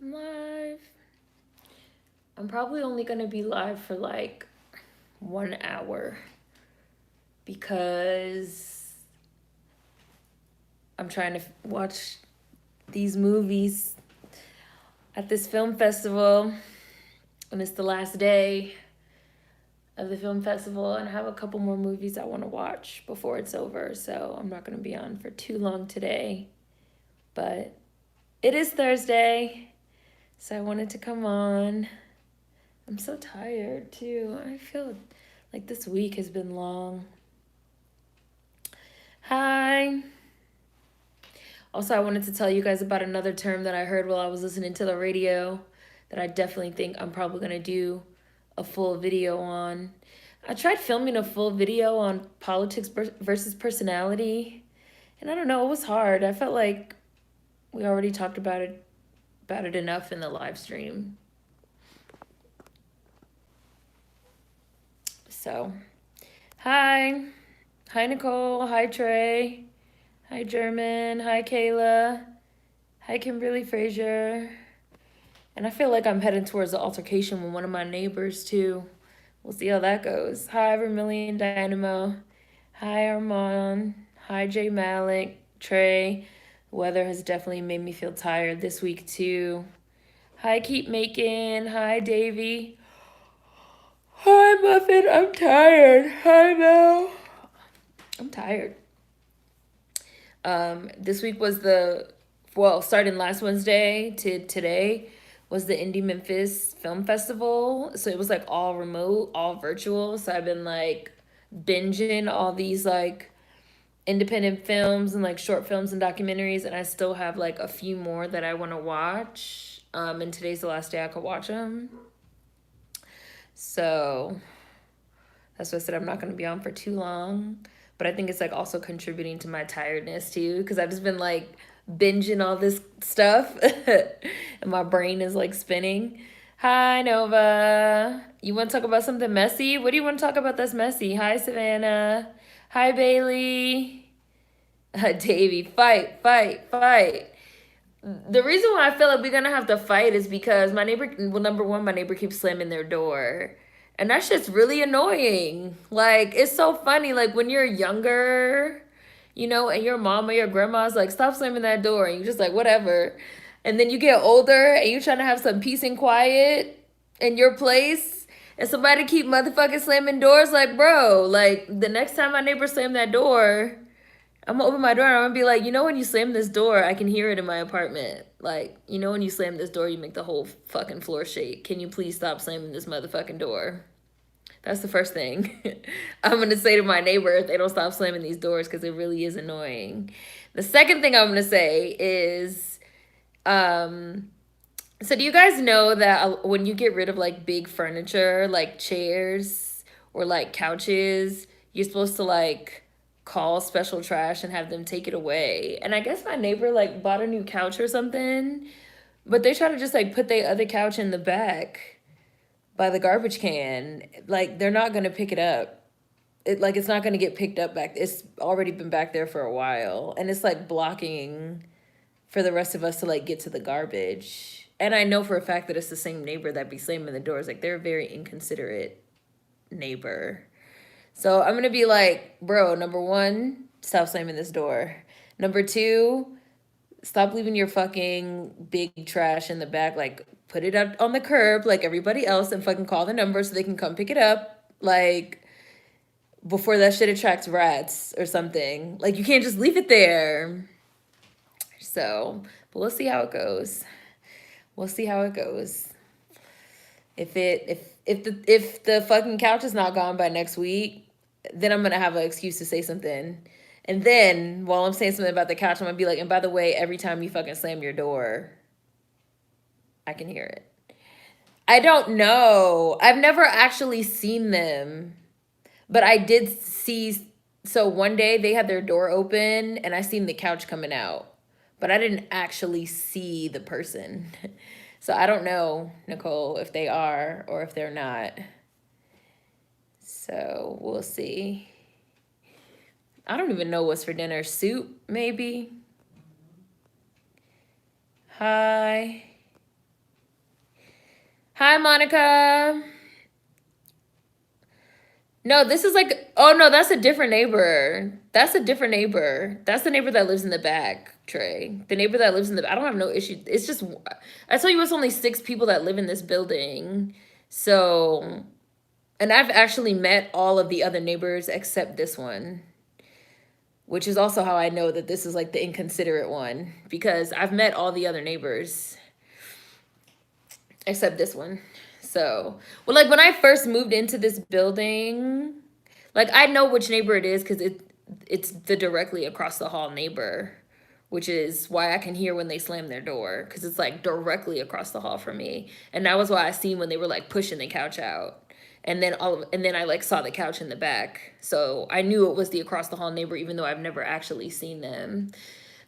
I'm live. I'm probably only gonna be live for like 1 hour because I'm trying to watch these movies at this film festival, and it's the last day of the film festival, and I have a couple more movies I want to watch before it's over, so I'm not gonna be on for too long today. But it is Thursday, so I wanted to come on. I'm so tired too. I feel like this week has been long. Hi. Also, I wanted to tell you guys about another term that I heard while I was listening to the radio that I definitely think I'm probably going to do a full video on. I tried filming a full video on politics versus personality, and I don't know, it was hard. I felt like we already talked about it enough in the live stream. So, hi. Hi, Nicole. Hi, Trey. Hi, German. Hi, Kayla. Hi, Kimberly Frazier. And I feel like I'm heading towards the altercation with one of my neighbors, too. We'll see how that goes. Hi, Vermilion Dynamo. Hi, Armand. Hi, Jay Malik. Trey. The weather has definitely made me feel tired this week, too. Hi, Keep Making. Hi, Davy. Hi, Muffin. I'm tired. Hi, Mel. I'm tired. This week was starting last Wednesday to today was the Indie Memphis Film Festival. So it was like all remote, all virtual. So I've been like binging all these like independent films and like short films and documentaries, and I still have like a few more that I want to watch. And today's the last day I could watch them. So that's why I said I'm not going to be on for too long. But I think it's like also contributing to my tiredness too, because I've just been like binging all this stuff and my brain is like spinning. Hi, Nova. You want to talk about something messy? What do you want to talk about that's messy? Hi, Savannah. Hi, Bailey. Davey, fight, fight, fight. The reason why I feel like we're gonna have to fight is because my neighbor, well, number one, my neighbor keeps slamming their door. And that shit's really annoying. Like, it's so funny. Like, when you're younger, and your mom or your grandma's like, stop slamming that door. And you're just like, whatever. And then you get older and you're trying to have some peace and quiet in your place. And somebody keep motherfucking slamming doors. Like, bro, like, the next time my neighbor slam that door, I'm gonna open my door and I'm gonna be like, when you slam this door, I can hear it in my apartment. Like, when you slam this door, you make the whole fucking floor shake. Can you please stop slamming this motherfucking door? That's the first thing I'm gonna say to my neighbor if they don't stop slamming these doors, because it really is annoying. The second thing I'm gonna say is, so do you guys know that when you get rid of like big furniture, like chairs or like couches, you're supposed to like call special trash and have them take it away? And I guess my neighbor like bought a new couch or something, but they try to just like put their other couch in the back by the garbage can. Like, they're not gonna pick it up. It's not gonna get picked up back. It's already been back there for a while, and it's like blocking for the rest of us to like get to the garbage. And I know for a fact that it's the same neighbor that be slamming the doors. Like, they're a very inconsiderate neighbor. So I'm gonna be like, bro, number one, stop slamming this door. Number two, stop leaving your fucking big trash in the back. Like, put it out on the curb like everybody else and fucking call the number so they can come pick it up. Like, before that shit attracts rats or something. Like, you can't just leave it there. So, but we'll see how it goes. We'll see how it goes. If the fucking couch is not gone by next week, then I'm gonna have an excuse to say something. And then while I'm saying something about the couch, I'm gonna be like, and by the way, every time you fucking slam your door, I can hear it. I don't know. I've never actually seen them, but I did see. So one day they had their door open and I seen the couch coming out, but I didn't actually see the person. So I don't know, Nicole, if they are or if they're not. So we'll see. I don't even know what's for dinner. Soup, maybe? Hi. Hi, Monica. No, this is like, oh no, that's a different neighbor. That's a different neighbor. That's the neighbor that lives in the back, Trey. The neighbor that lives in the, I don't have no issue. It's just, I tell you, it's only 6 people that live in this building. So, and I've actually met all of the other neighbors except this one, which is also how I know that this is like the inconsiderate one, because I've met all the other neighbors except this one. So, well, like when I first moved into this building, like I know which neighbor it is because it's the directly across the hall neighbor, which is why I can hear when they slam their door because it's like directly across the hall from me. And that was why I seen when they were like pushing the couch out. And then I like saw the couch in the back. So I knew it was the across the hall neighbor even though I've never actually seen them.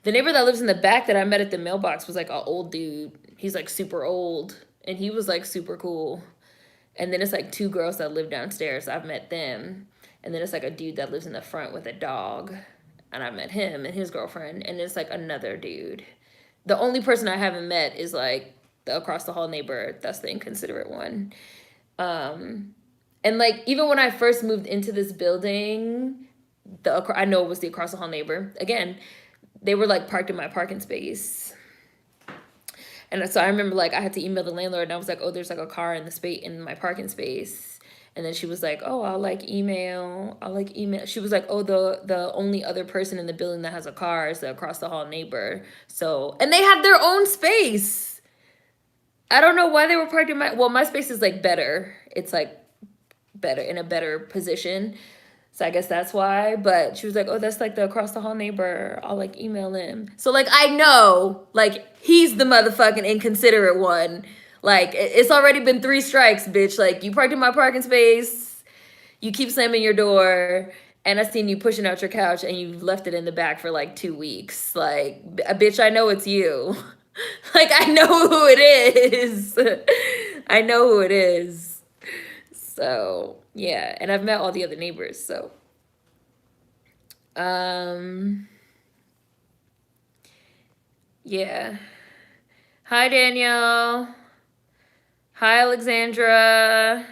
The neighbor that lives in the back that I met at the mailbox was like an old dude. He's like super old and he was like super cool. And then it's like 2 girls that live downstairs. I've met them. And then it's like a dude that lives in the front with a dog. And I met him and his girlfriend. And it's like another dude. The only person I haven't met is like the across the hall neighbor. That's the inconsiderate one. And like even when I first moved into this building, I know it was the across the hall neighbor. Again, they were like parked in my parking space. And so I remember like I had to email the landlord and I was like, oh, there's like a car in the space in my parking space. And then she was like, oh, I'll email. She was like, oh, the only other person in the building that has a car is the across the hall neighbor. So, and they have their own space. I don't know why they were parked in my space is like better. It's like better in a better position. So I guess that's why. But she was like, oh, that's like the across the hall neighbor. I'll like email him. So like I know like he's the motherfucking inconsiderate one. Like it's already been 3 strikes, bitch. Like you parked in my parking space. You keep slamming your door. And I seen you pushing out your couch and you left it in the back for like 2 weeks. Like, bitch, I know it's you. Like I know who it is. I know who it is. So yeah, and I've met all the other neighbors, so yeah. Hi Danielle. Hi Alexandra.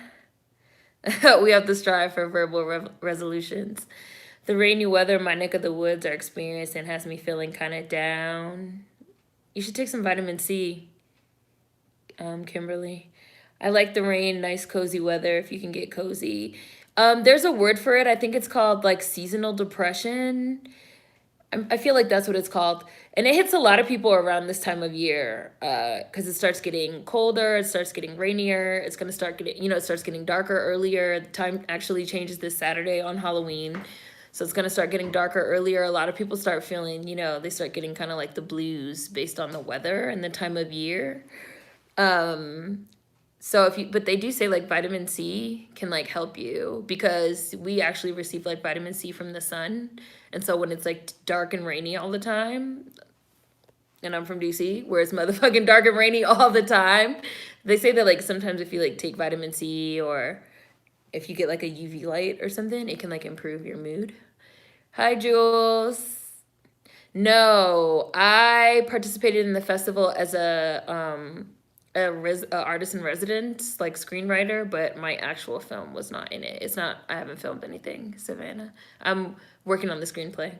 We have to strive for verbal resolutions. The rainy weather in my neck of the woods are experiencing has me feeling kind of down. You should take some vitamin C, Kimberly. I like the rain, nice cozy weather if you can get cozy. There's a word for it. I think it's called like seasonal depression. I feel like that's what it's called. And it hits a lot of people around this time of year because it starts getting colder, it starts getting rainier, it's going to start getting, it starts getting darker earlier. The time actually changes this Saturday on Halloween. So it's going to start getting darker earlier. A lot of people start feeling, they start getting kind of like the blues based on the weather and the time of year. So but they do say like vitamin C can like help you because we actually receive like vitamin C from the sun. And so when it's like dark and rainy all the time, and I'm from DC where it's motherfucking dark and rainy all the time, they say that like sometimes if you like take vitamin C or if you get like a UV light or something, it can like improve your mood. Hi, Jules. No, I participated in the festival as a artist in residence, like screenwriter, but my actual film was not in it. I haven't filmed anything, Savannah. I'm working on the screenplay.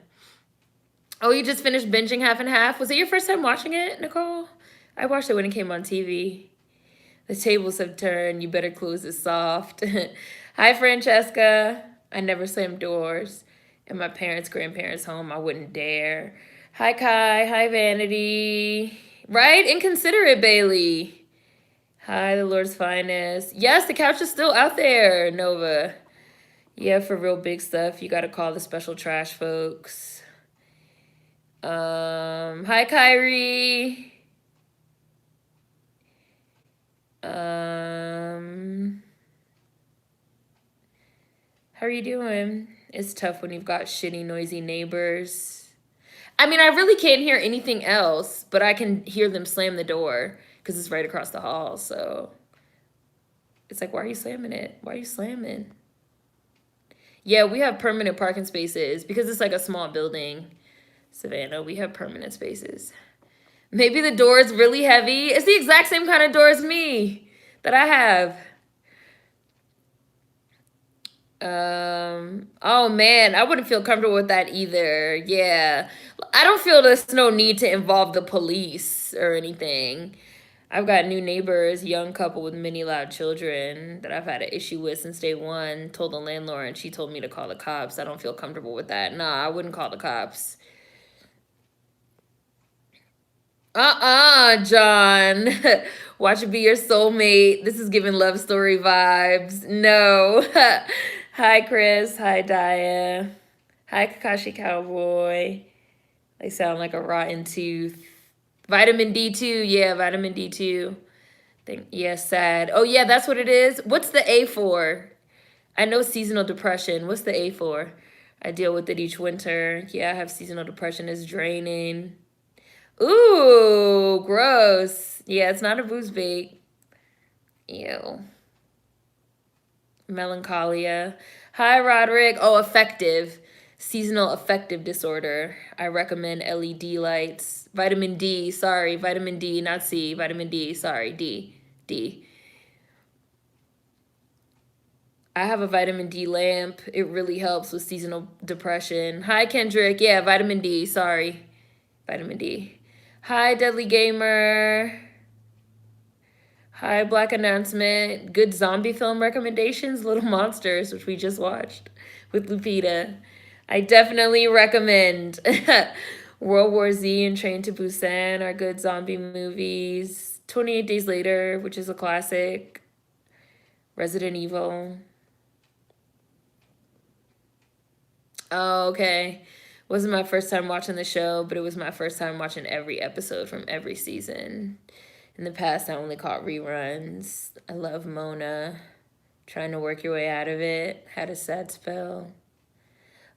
Oh, you just finished binging Half and Half? Was it your first time watching it, Nicole? I watched it when it came on TV. The tables have turned. You better close it soft. Hi, Francesca. I never slammed doors. In my parents' grandparents' home, I wouldn't dare. Hi, Kai. Hi, Vanity. Right? Inconsiderate, Bailey. Hi, the Lord's finest. Yes, the couch is still out there, Nova. Yeah, for real big stuff, you got to call the special trash folks. Hi, Kyrie. How are you doing? It's tough when you've got shitty, noisy neighbors. I mean, I really can't hear anything else, but I can hear them slam the door because it's right across the hall. So it's like, why are you slamming it? Why are you slamming? Yeah, we have permanent parking spaces because it's like a small building. Savannah, we have permanent spaces. Maybe the door is really heavy. It's the exact same kind of door as me. that I have. Oh man, I wouldn't feel comfortable with that either. Yeah. I don't feel there's no need to involve the police or anything. I've got new neighbors, young couple with many loud children that I've had an issue with since day one. Told the landlord and she told me to call the cops. I don't feel comfortable with that. Nah, I wouldn't call the cops. John. Watch it be your soulmate. This is giving love story vibes. No. Hi, Chris. Hi, Daya. Hi, Kakashi Cowboy. They sound like a rotten tooth. Vitamin D2. Yeah, vitamin D2. Yeah, sad. Oh, yeah, that's what it is. What's the A for? I know seasonal depression. What's the A for? I deal with it each winter. Yeah, I have seasonal depression. It's draining. Ooh, gross. Yeah, it's not a booze bait. Ew. Melancholia. Hi, Roderick. Oh, affective. Seasonal affective disorder. I recommend LED lights. Vitamin D. Sorry, vitamin D, not C. Vitamin D. Sorry, D. D. I have a vitamin D lamp. It really helps with seasonal depression. Hi, Kendrick. Yeah, vitamin D. Sorry. Vitamin D. Hi, Deadly Gamer. Hi, Black Announcement. Good zombie film recommendations. Little Monsters, which we just watched with Lupita. I definitely recommend. World War Z and Train to Busan are good zombie movies. 28 Days Later, which is a classic. Resident Evil. Oh, okay. Wasn't my first time watching the show, but it was my first time watching every episode from every season. In the past, I only caught reruns. I love Mona. Trying to work your way out of it. Had a sad spell.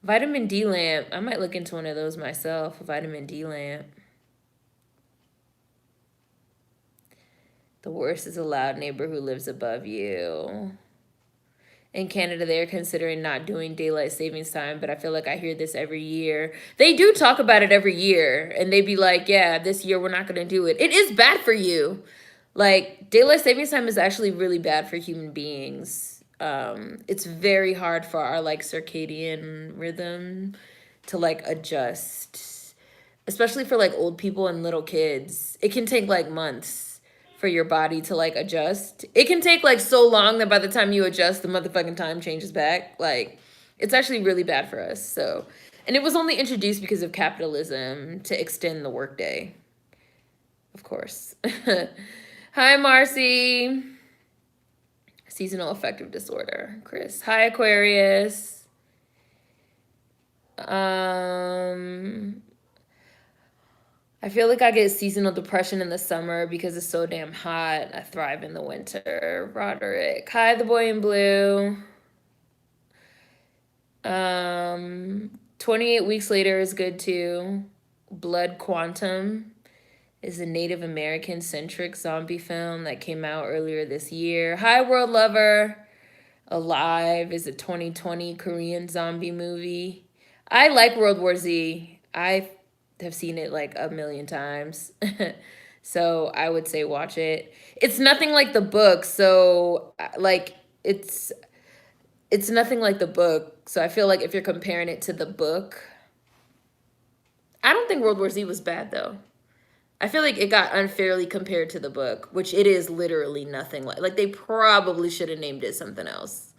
Vitamin D lamp. I might look into one of those myself. A vitamin D lamp. The worst is a loud neighbor who lives above you. In Canada, they're considering not doing daylight savings time, but I feel like I hear this every year. They do talk about it every year, and they be like, yeah, this year we're not going to do it. It is bad for you. Like, daylight savings time is actually really bad for human beings. It's very hard for our, like, circadian rhythm to, like, adjust, especially for, like, old people and little kids. It can take, like, months for your body to like adjust. It can take like so long that by the time you adjust, the motherfucking time changes back. Like, it's actually really bad for us. So, and it was only introduced because of capitalism to extend the workday, of course. Hi, Marcy. Seasonal affective disorder. Chris. Hi, Aquarius. I feel like I get seasonal depression in the summer because it's so damn hot. I thrive in the winter. Roderick. Hi, the boy in blue. 28 Weeks Later is good too. Blood Quantum is a Native American centric zombie film that came out earlier this year. Hi, World Lover. Alive is a 2020 Korean zombie movie. I like World War Z. I have seen it like a million times. So I would say watch it. It's nothing like the book, so like it's nothing like the book. So I feel like if you're comparing it to the book, I don't think World War Z was bad though. I feel like it got unfairly compared to the book, which it is literally nothing like they probably should have named it something else.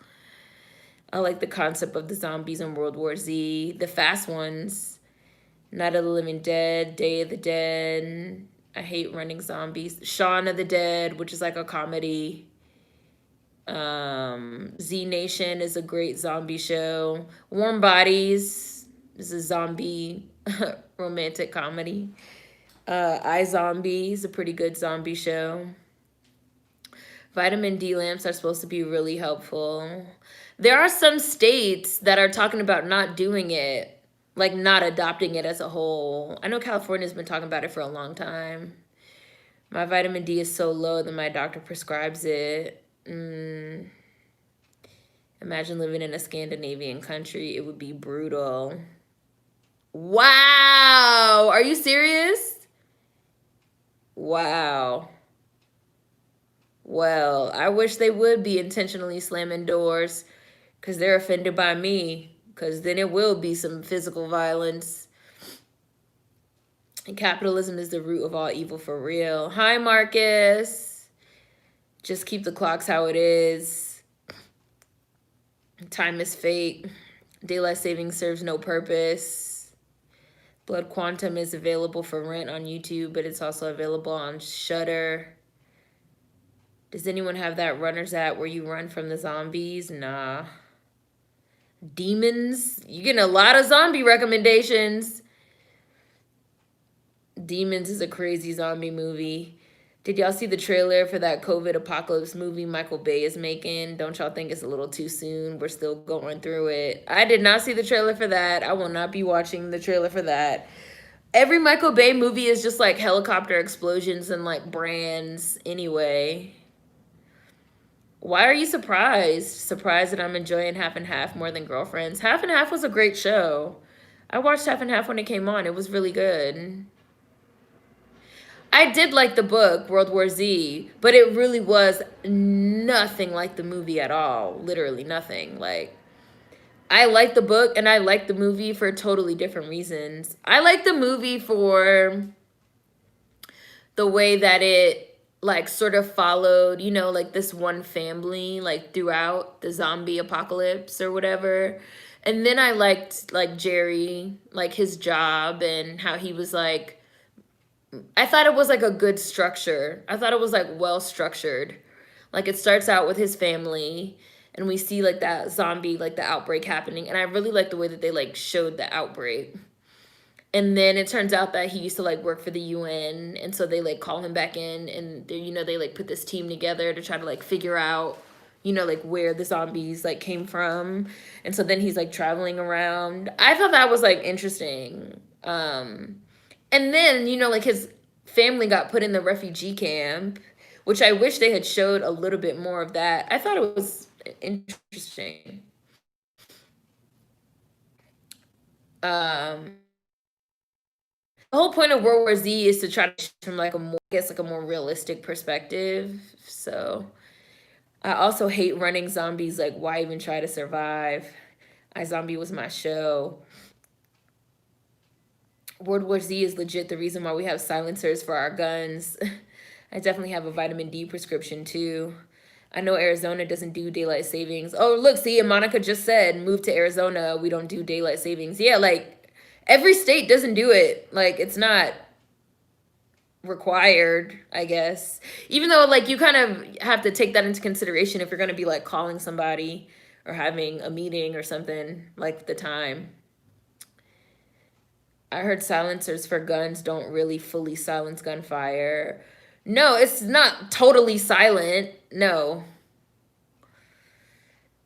I like the concept of the zombies in World War Z, the fast ones. Night of the Living Dead, Day of the Dead. I hate running zombies. Shaun of the Dead, which is like a comedy. Z Nation is a great zombie show. Warm Bodies is a zombie romantic comedy. iZombie is a pretty good zombie show. Vitamin D lamps are supposed to be really helpful. There are some states that are talking about not doing it. Like, not adopting it as a whole. I know California's been talking about it for a long time. My vitamin D is so low that my doctor prescribes it. Imagine living in a Scandinavian country. It would be brutal. Wow. Are you serious? Wow. Well, I wish they would be intentionally slamming doors because they're offended by me, because then it will be some physical violence. And capitalism is the root of all evil for real. Hi, Marcus. Just keep the clocks how it is. Time is fate. Daylight savings serves no purpose. Blood Quantum is available for rent on YouTube, but it's also available on Shudder. Does anyone have that runner's app where you run from the zombies? Nah. Demons? You're getting a lot of zombie recommendations. Demons is a crazy zombie movie. Did y'all see the trailer for that COVID apocalypse movie Michael Bay is making? Don't y'all think it's a little too soon? We're still going through it. I did not see the trailer for that. I will not be watching the trailer for that. Every Michael Bay movie is just like helicopter explosions and like brands anyway. Why are you surprised? Surprised that I'm enjoying Half and Half more than Girlfriends? Half and Half was a great show. I watched Half and Half when it came on. It was really good. I did like the book, World War Z, but it really was nothing like the movie at all. Literally nothing. Like, I like the book and I like the movie for totally different reasons. I like the movie for the way that it, like, sort of followed, you know, like this one family, like, throughout the zombie apocalypse or whatever. And then I liked, like, Jerry, like, his job and how he was, like, I thought it was like a good structure. I thought it was like well structured. Like it starts out with his family and we see like that zombie, like the outbreak happening. And I really like the way that they like showed the outbreak. And then it turns out that he used to like work for the UN. And so they like call him back in and they, you know, they like put this team together to try to like figure out, you know, like where the zombies like came from. And so then he's like traveling around. I thought that was like interesting. And then, you know, like his family got put in the refugee camp, which I wish they had showed a little bit more of that. I thought it was interesting. The whole point of World War Z is to try to from like a more, I guess, like a more realistic perspective. So I also hate running zombies. Like, why even try to survive? iZombie was my show. World War Z is legit the reason why we have silencers for our guns. I definitely have a vitamin D prescription too. I know Arizona doesn't do daylight savings. Oh, look, see, and Monica just said, move to Arizona, we don't do daylight savings. Yeah, like, every state doesn't do it. Like, it's not required, I guess. Even though, like, you kind of have to take that into consideration if you're going to be, like, calling somebody or having a meeting or something, like, the time. I heard silencers for guns don't really fully silence gunfire. No, it's not totally silent. No.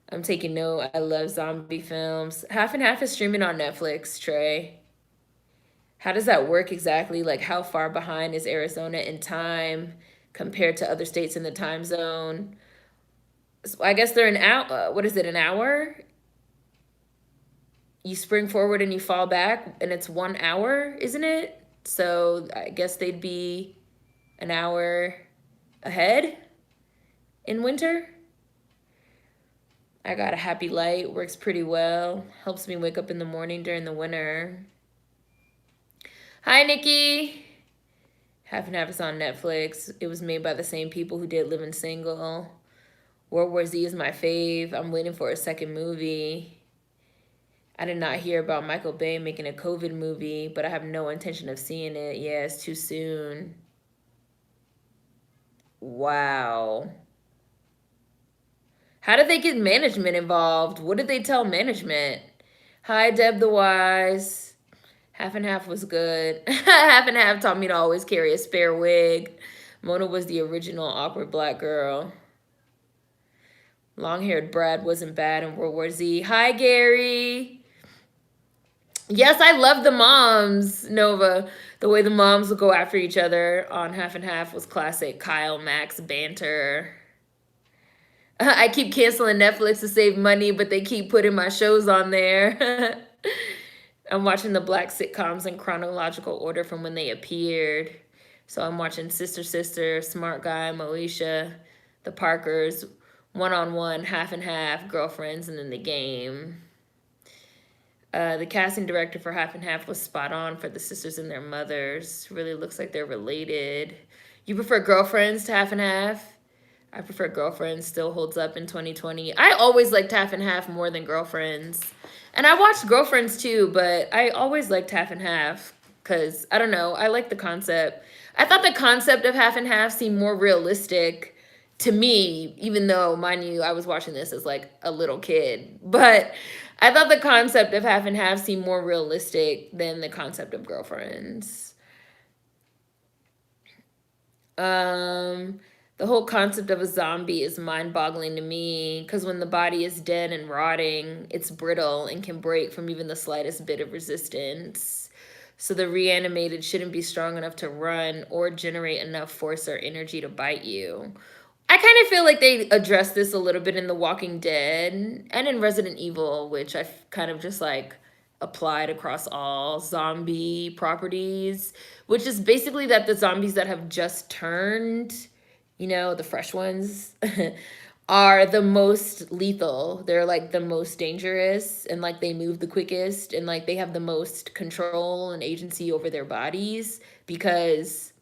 I'm taking note. I love zombie films. Half and Half is streaming on Netflix, Trey. How does that work exactly? Like, how far behind is Arizona in time compared to other states in the time zone? So I guess they're an hour. What is it, an hour? You spring forward and you fall back, and it's 1 hour, isn't it? So I guess they'd be an hour ahead in winter. I got a happy light, works pretty well. Helps me wake up in the morning during the winter. Hi, Nikki. Half and Half is on Netflix. It was made by the same people who did Living Single. World War Z is my fave. I'm waiting for a second movie. I did not hear about Michael Bay making a COVID movie, but I have no intention of seeing it. Yeah, it's too soon. Wow. How did they get management involved? What did they tell management? Hi, Deb the Wise. Half and Half was good. Half and Half taught me to always carry a spare wig. Mona was the original awkward black girl. Long-haired Brad wasn't bad in World War Z. Hi, Gary. Yes, I love the moms, Nova. The way the moms would go after each other on Half and Half was classic Kyle Max banter. I keep canceling Netflix to save money, but they keep putting my shows on there. I'm watching the black sitcoms in chronological order from when they appeared. So I'm watching Sister Sister, Smart Guy, Moesha, The Parkers, one-on-one, half and half, girlfriends, and then the game. The casting director for Half and Half was spot on for the sisters and their mothers. Really looks like they're related. You prefer Girlfriends to Half and Half? I prefer Girlfriends. Still holds up in 2020. I always liked Half and Half more than Girlfriends. And I watched Girlfriends too, but I always liked Half and Half because, I don't know, I like the concept. I thought the concept of Half and Half seemed more realistic to me, even though, mind you, I was watching this as like a little kid. But I thought the concept of Half and Half seemed more realistic than the concept of Girlfriends. The whole concept of a zombie is mind-boggling to me because when the body is dead and rotting, it's brittle and can break from even the slightest bit of resistance. So the reanimated shouldn't be strong enough to run or generate enough force or energy to bite you. I kind of feel like they addressed this a little bit in The Walking Dead and in Resident Evil, which I've kind of just like applied across all zombie properties, which is basically that the zombies that have just turned, you know, the fresh ones, are the most lethal. They're like the most dangerous and like they move the quickest and like they have the most control and agency over their bodies because,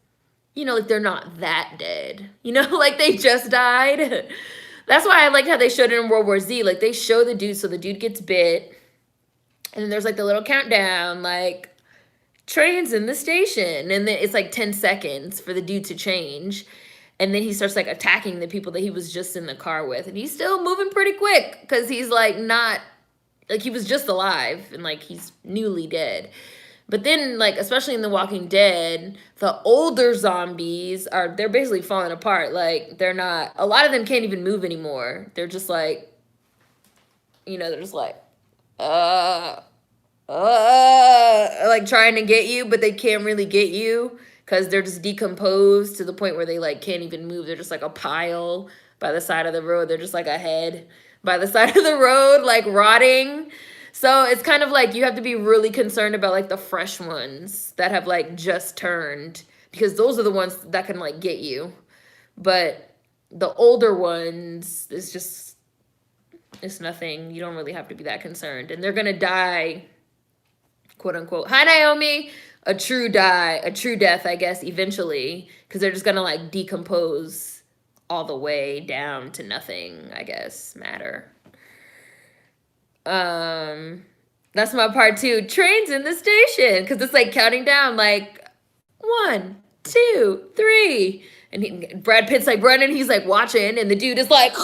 you know, like they're not that dead, you know, like they just died. That's why I like how they showed it in World War Z. Like they show the dude, so the dude gets bit and then there's like the little countdown, like trains in the station. And then it's like 10 seconds for the dude to change. And then he starts like attacking the people that he was just in the car with. And he's still moving pretty quick because he's like not, like he was just alive and like he's newly dead. But then like, especially in The Walking Dead, the older zombies they're basically falling apart. Like they're not, a lot of them can't even move anymore. They're just like, you know, they're just like, like trying to get you, but they can't really get you because they're just decomposed to the point where they like can't even move. They're just like a pile by the side of the road. They're just like a head by the side of the road, like rotting. So it's kind of like you have to be really concerned about like the fresh ones that have like just turned because those are the ones that can like get you. But the older ones, it's nothing. You don't really have to be that concerned. And they're going to die, quote unquote. Hi, Naomi. A true death, I guess, eventually. Because they're just going to like decompose all the way down to nothing, I guess, matter. That's my part 2. Trains in the station. Because it's like counting down like 1, 2, 3. And Brad Pitt's like running. He's like watching. And the dude is like...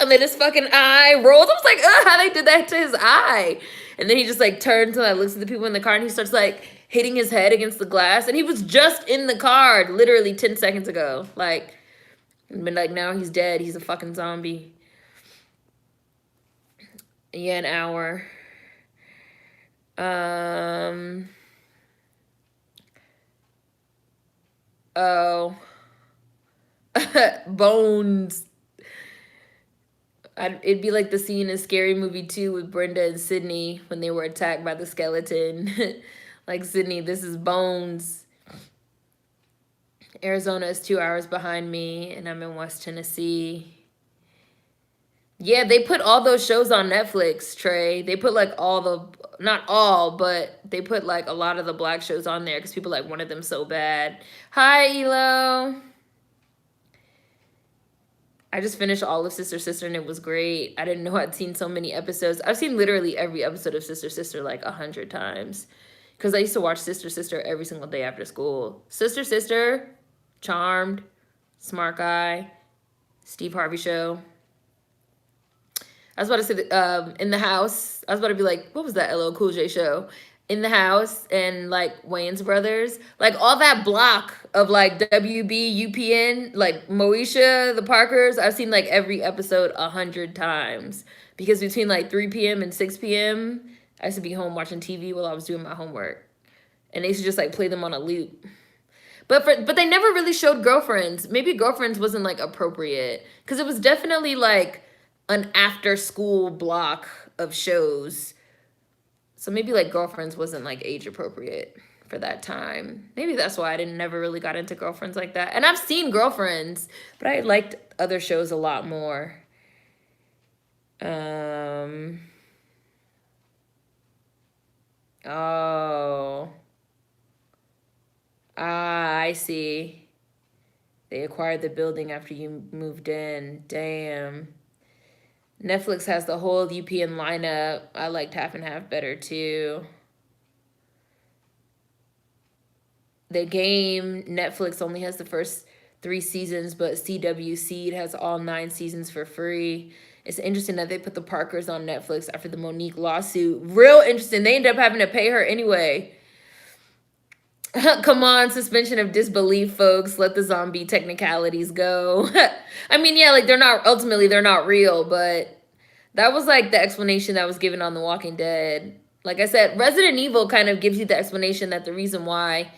And then his fucking eye rolls. I was like, how they did that to his eye. And then he just like turns and like looks at the people in the car and he starts like hitting his head against the glass. And he was just in the car literally 10 seconds ago. Like, but like now he's dead. He's a fucking zombie. Yeah, an hour. Oh. Bones. It'd be like the scene in Scary Movie 2 with Brenda and Sydney when they were attacked by the skeleton. Like, Sydney, this is Bones. Arizona is 2 hours behind me, and I'm in West Tennessee. Yeah, they put all those shows on Netflix, Trey. They put like not all, but they put like a lot of the black shows on there because people like wanted them so bad. Hi, Elo. I just finished all of Sister Sister and it was great. I didn't know I'd seen so many episodes. I've seen literally every episode of Sister Sister like 100 times. Because I used to watch Sister Sister every single day after school. Sister Sister, Charmed, Smart Guy, Steve Harvey Show. I was about to say, In the House. I was about to be like, what was that LL Cool J show? In the House and like Wayans Brothers, like all that block of like WB, UPN, like Moesha, the Parkers. I've seen like every episode 100 times because between like 3 p.m. and 6 p.m. I used to be home watching TV while I was doing my homework, and they used to just like play them on a loop. But they never really showed Girlfriends. Maybe Girlfriends wasn't like appropriate because it was definitely like an after school block of shows. So maybe like Girlfriends wasn't like age appropriate. for that time. Maybe that's why I never really got into Girlfriends like that. And I've seen Girlfriends, but I liked other shows a lot more. Oh. Ah, I see. They acquired the building after you moved in. Damn. Netflix has the whole UPN lineup. I liked Half and Half better too. The Game, Netflix only has the first 3 seasons, but CW Seed has all 9 seasons for free. It's interesting that they put the Parkers on Netflix after the Monique lawsuit. Real interesting. They end up having to pay her anyway. Come on, suspension of disbelief, folks. Let the zombie technicalities go. I mean, yeah, like they're not real, but that was like the explanation that was given on The Walking Dead. Like I said, Resident Evil kind of gives you the explanation that the reason why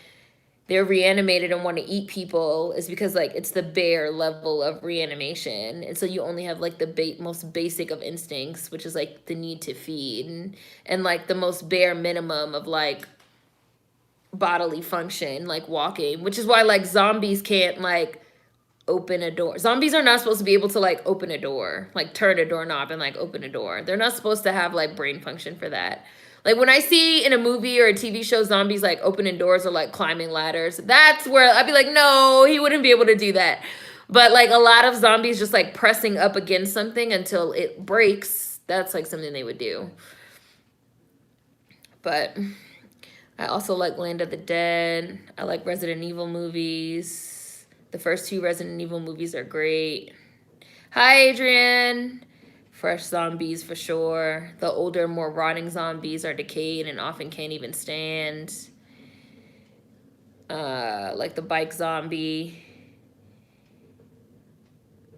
they're reanimated and want to eat people is because like it's the bare level of reanimation, and so you only have like the most basic of instincts, which is like the need to feed, and like the most bare minimum of like bodily function, like walking, which is why like zombies can't like open a door. Zombies are not supposed to be able to like open a door, like turn a doorknob and like open a door. They're not supposed to have like brain function for that. Like when I see in a movie or a TV show zombies like opening doors or like climbing ladders, that's where I'd be like, no, he wouldn't be able to do that. But like a lot of zombies just like pressing up against something until it breaks, that's like something they would do. But I also like Land of the Dead. I like Resident Evil movies. The first 2 Resident Evil movies are great. Hi, Adrian. Fresh zombies for sure. The older, more rotting zombies are decayed and often can't even stand. Like the bike zombie.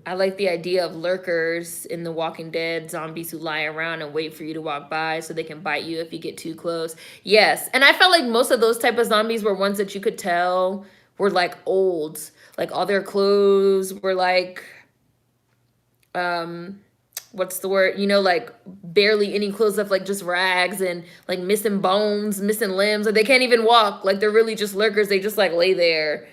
I like the idea of lurkers in The Walking Dead, zombies who lie around and wait for you to walk by so they can bite you if you get too close. Yes, and I felt like most of those type of zombies were ones that you could tell were like old. Like all their clothes were like, what's the word? You know, like barely any clothes left, like just rags and like missing bones, missing limbs. Like they can't even walk. Like they're really just lurkers. They just like lay there.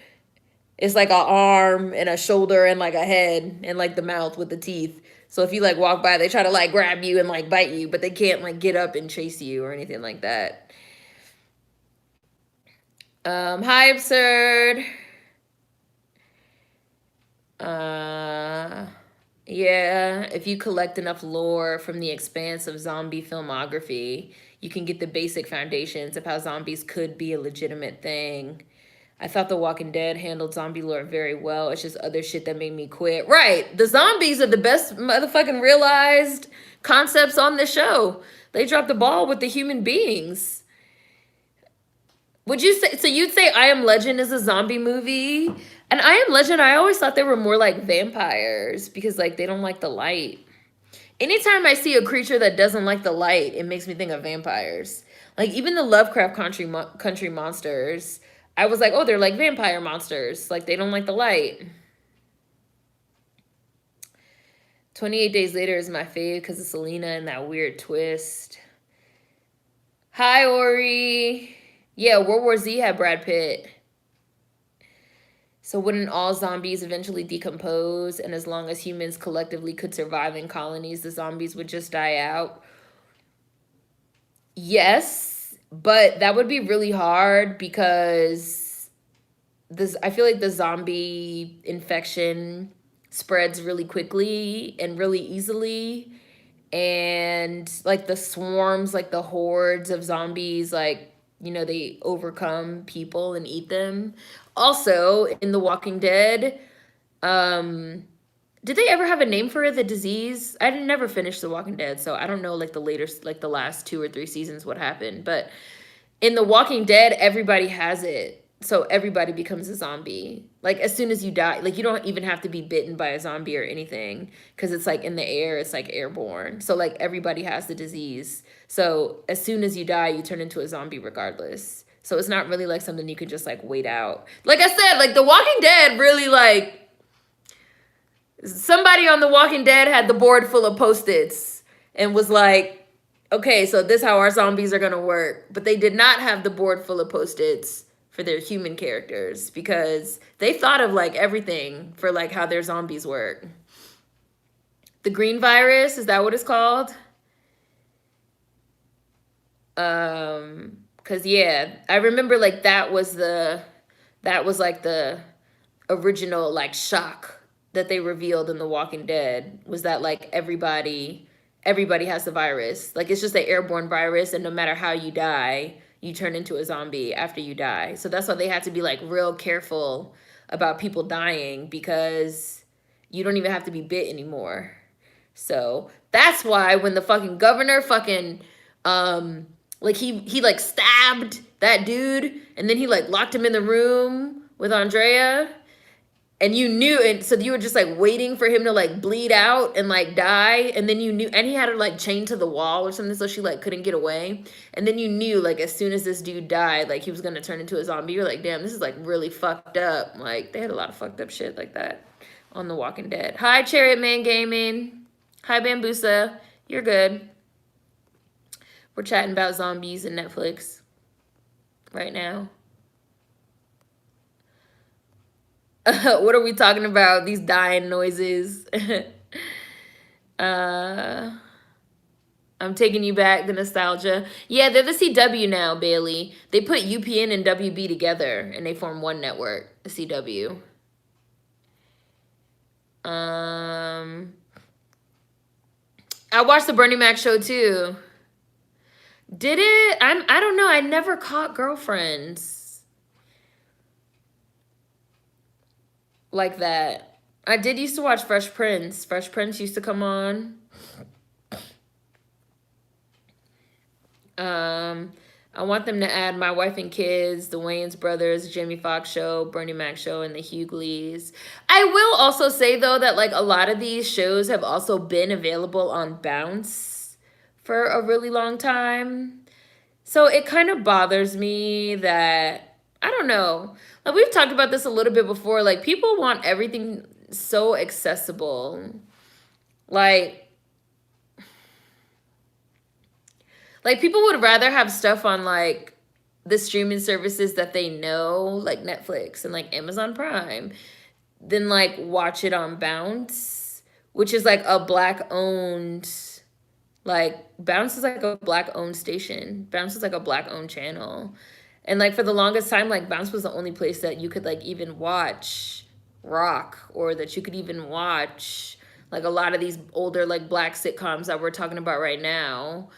It's like an arm and a shoulder and like a head and like the mouth with the teeth. So if you like walk by, they try to like grab you and like bite you, but they can't like get up and chase you or anything like that. Hi, Absurd. Yeah, if you collect enough lore from the expanse of zombie filmography, you can get the basic foundations of how zombies could be a legitimate thing. I thought The Walking Dead handled zombie lore very well. It's just other shit that made me quit. Right. The zombies are the best motherfucking realized concepts on the show. They dropped the ball with the human beings. Would you say, so you'd say I Am Legend is a zombie movie? And I Am Legend, I always thought they were more like vampires because like they don't like the light. Anytime I see a creature that doesn't like the light, it makes me think of vampires. Like even the Lovecraft country monsters, I was like, oh, they're like vampire monsters. Like they don't like the light. 28 Days Later is my fave because of Selena and that weird twist. Hi, Ori. Yeah, World War Z had Brad Pitt. So wouldn't all zombies eventually decompose? And as long as humans collectively could survive in colonies, the zombies would just die out? Yes, but that would be really hard because I feel like the zombie infection spreads really quickly and really easily. And like the swarms, like the hordes of zombies, like, you know, they overcome people and eat them. Also, in The Walking Dead, did they ever have a name for the disease? I didn't never finish The Walking Dead, so I don't know like the last 2 or 3 seasons what happened. But in The Walking Dead, everybody has it. So everybody becomes a zombie. Like as soon as you die, like you don't even have to be bitten by a zombie or anything because it's like in the air, it's like airborne. So like everybody has the disease. So as soon as you die, you turn into a zombie regardless. So it's not really like something you can just like wait out. Like I said, like The Walking Dead really like somebody on The Walking Dead had the board full of Post-its and was like, okay, so this how our zombies are gonna work. But they did not have the board full of post-its for their human characters because they thought of like everything for like how their zombies work. The green virus, is that what it's called? Cause yeah, I remember like that was like the original like shock that they revealed in The Walking Dead was that like everybody has the virus. Like it's just an airborne virus, and no matter how you die, you turn into a zombie after you die. So that's why they had to be like real careful about people dying because you don't even have to be bit anymore. So that's why when the fucking governor fucking like he like stabbed that dude and then he like locked him in the room with Andrea and you knew, and so you were just like waiting for him to like bleed out and like die, and then you knew, and he had her like chained to the wall or something so she like couldn't get away, and then you knew like as soon as this dude died like he was gonna turn into a zombie. You're like, damn, this is like really fucked up. Like they had a lot of fucked up shit like that on The Walking Dead. Hi Chariot Man Gaming. Hi Bambusa. You're good. We're chatting about zombies and Netflix right now. What are we talking about? These dying noises. I'm taking you back, the nostalgia. Yeah, they're the CW now, Bailey. They put UPN and WB together and they form one network, the CW. I watched the Bernie Mac show too. Did it? I don't know. I never caught Girlfriends like that. I did used to watch Fresh Prince. Fresh Prince used to come on. I want them to add My Wife and Kids, the Wayans Brothers, Jamie Foxx Show, Bernie Mac Show, and the Hughleys. I will also say though that like a lot of these shows have also been available on Bounce for a really long time. So it kind of bothers me that I don't know. Like we've talked about this a little bit before. Like people want everything so accessible. Like people would rather have stuff on like the streaming services that they know, like Netflix and like Amazon Prime, than like watch it on Bounce, which is like a black owned, like Bounce is like a black owned station. Bounce is like a black owned channel. And like for the longest time, like Bounce was the only place that you could like even watch rock, or that you could even watch like a lot of these older like black sitcoms that we're talking about right now.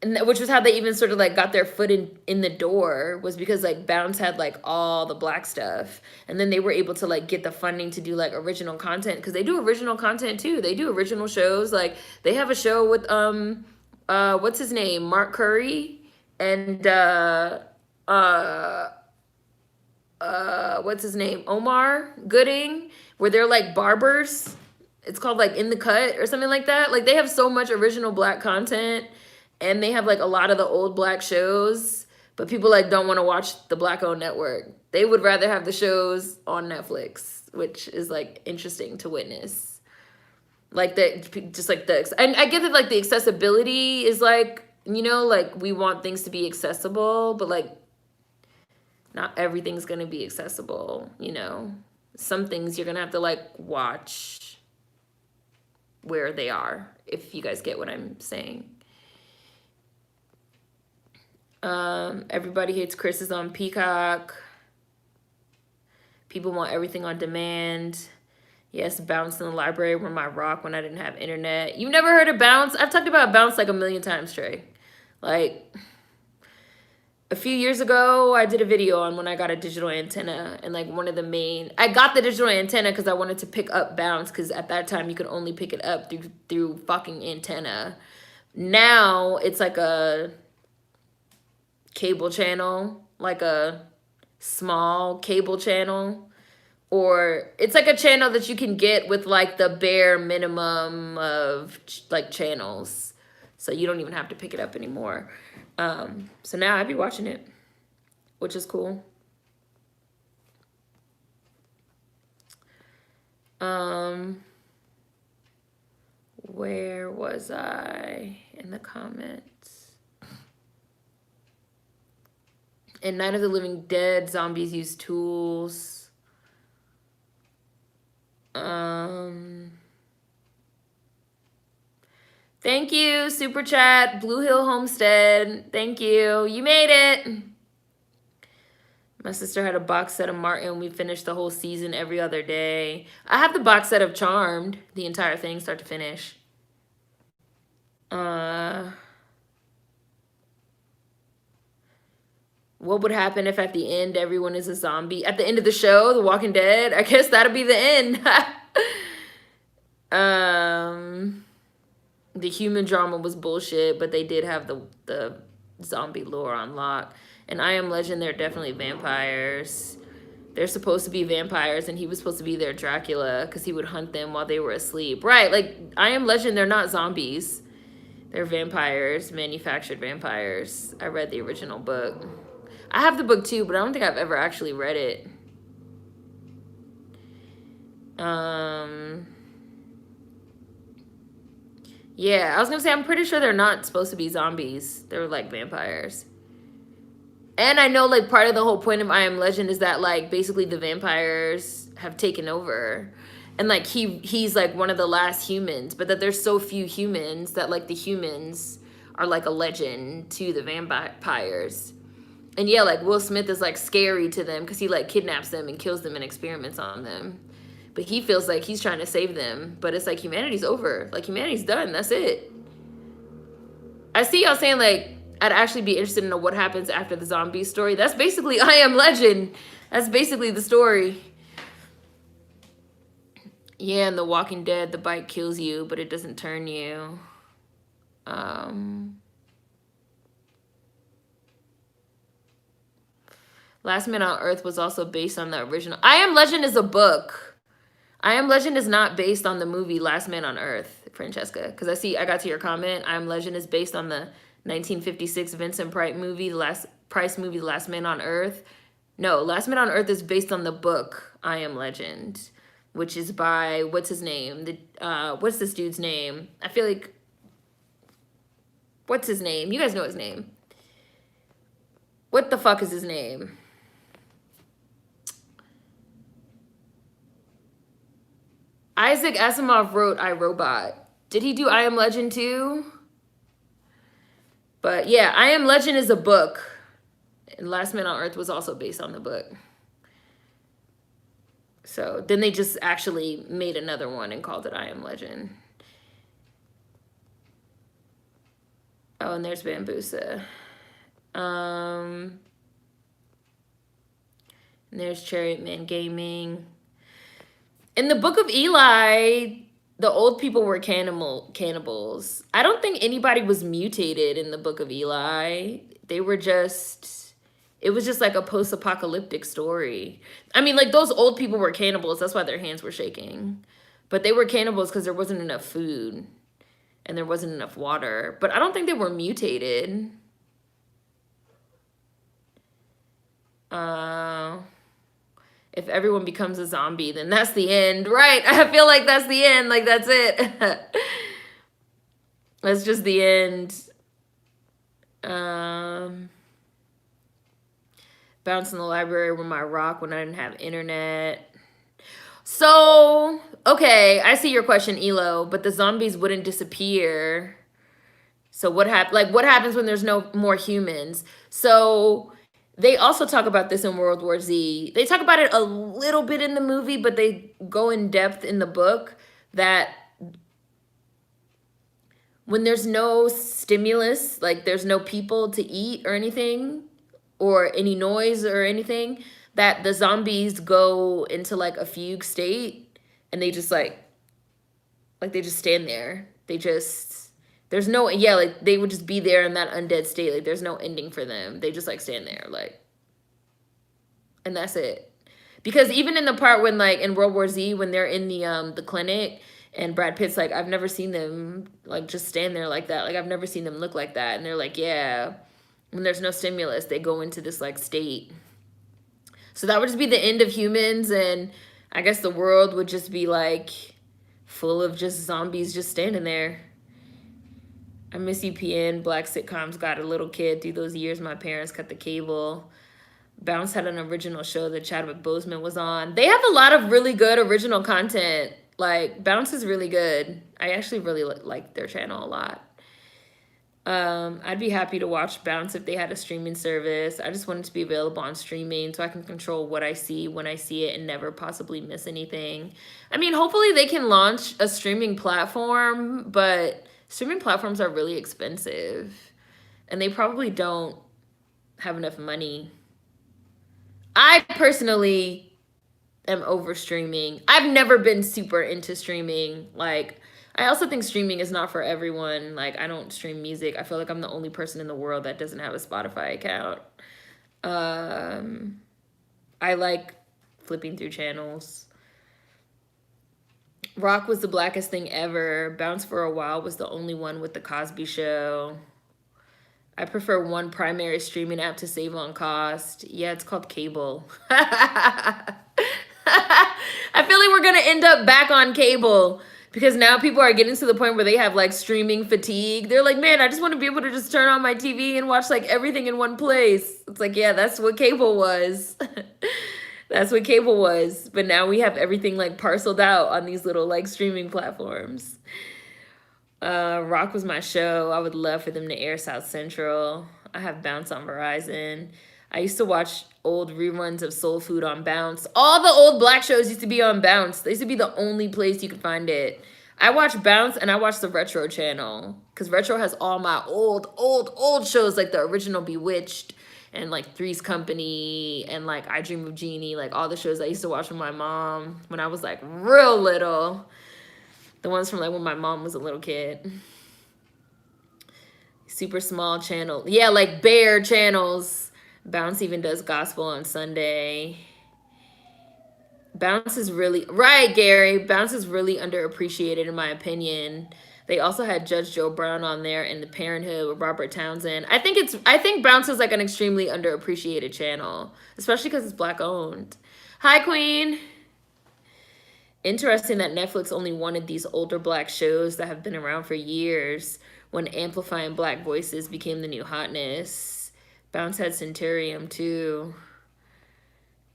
And which was how they even sort of like got their foot in the door, was because like Bounce had like all the black stuff, and then they were able to like get the funding to do like original content, because they do original content too. They do original shows. Like they have a show with what's his name, Mark Curry, and what's his name, Omar Gooding, where they're like barbers. It's called like In the Cut or something like that. Like they have so much original black content, and they have like a lot of the old black shows, but people like don't want to watch the black owned network. They would rather have the shows on Netflix, which is like interesting to witness. Like that, just like and I get that like the accessibility is like, you know, like we want things to be accessible, but like not everything's gonna be accessible, you know. Some things you're gonna have to like watch where they are, if you guys get what I'm saying. Everybody Hates Chris is on Peacock. People want everything on demand. Yes, Bounce in the library were my rock when I didn't have internet. You've never heard of Bounce? I've talked about Bounce like a million times, Trey. Like a few years ago, I did a video on when I got a digital antenna, and like one of the main, I got the digital antenna because I wanted to pick up Bounce, because at that time you could only pick it up through fucking antenna. Now it's like a cable channel, like a small cable channel, or it's like a channel that you can get with like the bare minimum of like channels, so you don't even have to pick it up anymore. So now I'd be watching it, which is cool. Where was I in the comments? In Night of the Living Dead, zombies use tools. Thank you, Super Chat, Blue Hill Homestead. Thank you. You made it. My sister had a box set of Martin. We finished the whole season every other day. I have the box set of Charmed, the entire thing, start to finish. What would happen if at the end everyone is a zombie? At the end of the show, The Walking Dead, I guess that'll be the end. The human drama was bullshit, but they did have the zombie lore on lock. And I Am Legend, they're definitely vampires. They're supposed to be vampires, and he was supposed to be their Dracula because he would hunt them while they were asleep. Right, like, I Am Legend, they're not zombies. They're vampires, manufactured vampires. I read the original book. I have the book too, but I don't think I've ever actually read it. Yeah, I was gonna say, I'm pretty sure they're not supposed to be zombies. They're like vampires. And I know, like, part of the whole point of I Am Legend is that, like, basically the vampires have taken over. And, like, he's, like, one of the last humans. But that there's so few humans that, like, the humans are, like, a legend to the vampires. And, yeah, like, Will Smith is, like, scary to them because he, like, kidnaps them and kills them and experiments on them. But he feels like he's trying to save them. But it's like, humanity's over. Like, humanity's done. That's it. I see y'all saying, like, I'd actually be interested in what happens after the zombie story. That's basically I Am Legend. That's basically the story. Yeah, in The Walking Dead, the bite kills you, but it doesn't turn you. Last Man on Earth was also based on the original. I Am Legend is a book. I Am Legend is not based on the movie Last Man on Earth, Francesca. Because I got to your comment. I Am Legend is based on the 1956 Vincent Price movie, The Last Man on Earth. No, Last Man on Earth is based on the book I Am Legend, which is by, what's his name? What's this dude's name? I feel like, what's his name? You guys know his name. What the fuck is his name? Isaac Asimov wrote I, Robot. Did he do I Am Legend too? But yeah, I Am Legend is a book. And Last Man on Earth was also based on the book. So then they just actually made another one and called it I Am Legend. Oh, and there's Bambusa. And there's Chariot Man Gaming. In the Book of Eli, the old people were cannibals. I don't think anybody was mutated in the Book of Eli. They were just, it was just like a post-apocalyptic story. I mean, like, those old people were cannibals. That's why their hands were shaking. But they were cannibals because there wasn't enough food and there wasn't enough water. But I don't think they were mutated. If everyone becomes a zombie, then that's the end. Right. I feel like that's the end. Like, that's it. That's just the end. Bounce in the library with my rock when I didn't have internet. So, okay, I see your question, Elo, but the zombies wouldn't disappear. So what happens when there's no more humans? So they also talk about this in World War Z. They talk about it a little bit in the movie, but they go in depth in the book that when there's no stimulus, like there's no people to eat or anything, or any noise or anything, that the zombies go into like a fugue state and they just like they just stand there. There's no, like they would just be there in that undead state. Like there's no ending for them. They just like stand there like, and that's it. Because even in the part when like in World War Z, when they're in the clinic and Brad Pitt's like, I've never seen them like just stand there like that. Like I've never seen them look like that. And they're like, yeah, when there's no stimulus, they go into this like state. So that would just be the end of humans. And I guess the world would just be like full of just zombies just standing there. I miss UPN. Black sitcoms got a little kid through those years. My parents cut the cable. Bounce had an original show that Chadwick Boseman was on. They have a lot of really good original content. Like, Bounce is really good. I actually really like their channel a lot. I'd be happy to watch Bounce if they had a streaming service. I just want it to be available on streaming so I can control what I see when I see it and never possibly miss anything. I mean, hopefully they can launch a streaming platform, but streaming platforms are really expensive and they probably don't have enough money. I personally am over streaming. I've never been super into streaming. Like, I also think streaming is not for everyone. Like, I don't stream music. I feel like I'm the only person in the world that doesn't have a Spotify account. I like flipping through channels. Rock was the blackest thing ever. Bounce for a while was the only one with the Cosby Show. I prefer one primary streaming app to save on cost. Yeah, it's called cable. I feel like we're going to end up back on cable because now people are getting to the point where they have like streaming fatigue. They're like, man, I just want to be able to just turn on my TV and watch like everything in one place. It's like, yeah, that's what cable was. That's what cable was. But now we have everything like parceled out on these little like streaming platforms. Rock was my show. I would love for them to air South Central. I have Bounce on Verizon. I used to watch old reruns of Soul Food on Bounce. All the old black shows used to be on Bounce. They used to be the only place you could find it. I watch Bounce and I watch the Retro channel because Retro has all my old shows like the original Bewitched and like Three's Company and like I Dream of Jeannie, like all the shows I used to watch with my mom when I was like real little. The ones from like when my mom was a little kid. Super small channel. Yeah, like bare channels. Bounce even does gospel on Sunday. Bounce is really, right, Gary. Bounce is really underappreciated in my opinion. They also had Judge Joe Brown on there and The Parenthood with Robert Townsend. I think Bounce is like an extremely underappreciated channel, especially because it's black owned. Hi, Queen. Interesting that Netflix only wanted these older black shows that have been around for years when amplifying black voices became the new hotness. Bounce had Centurium too.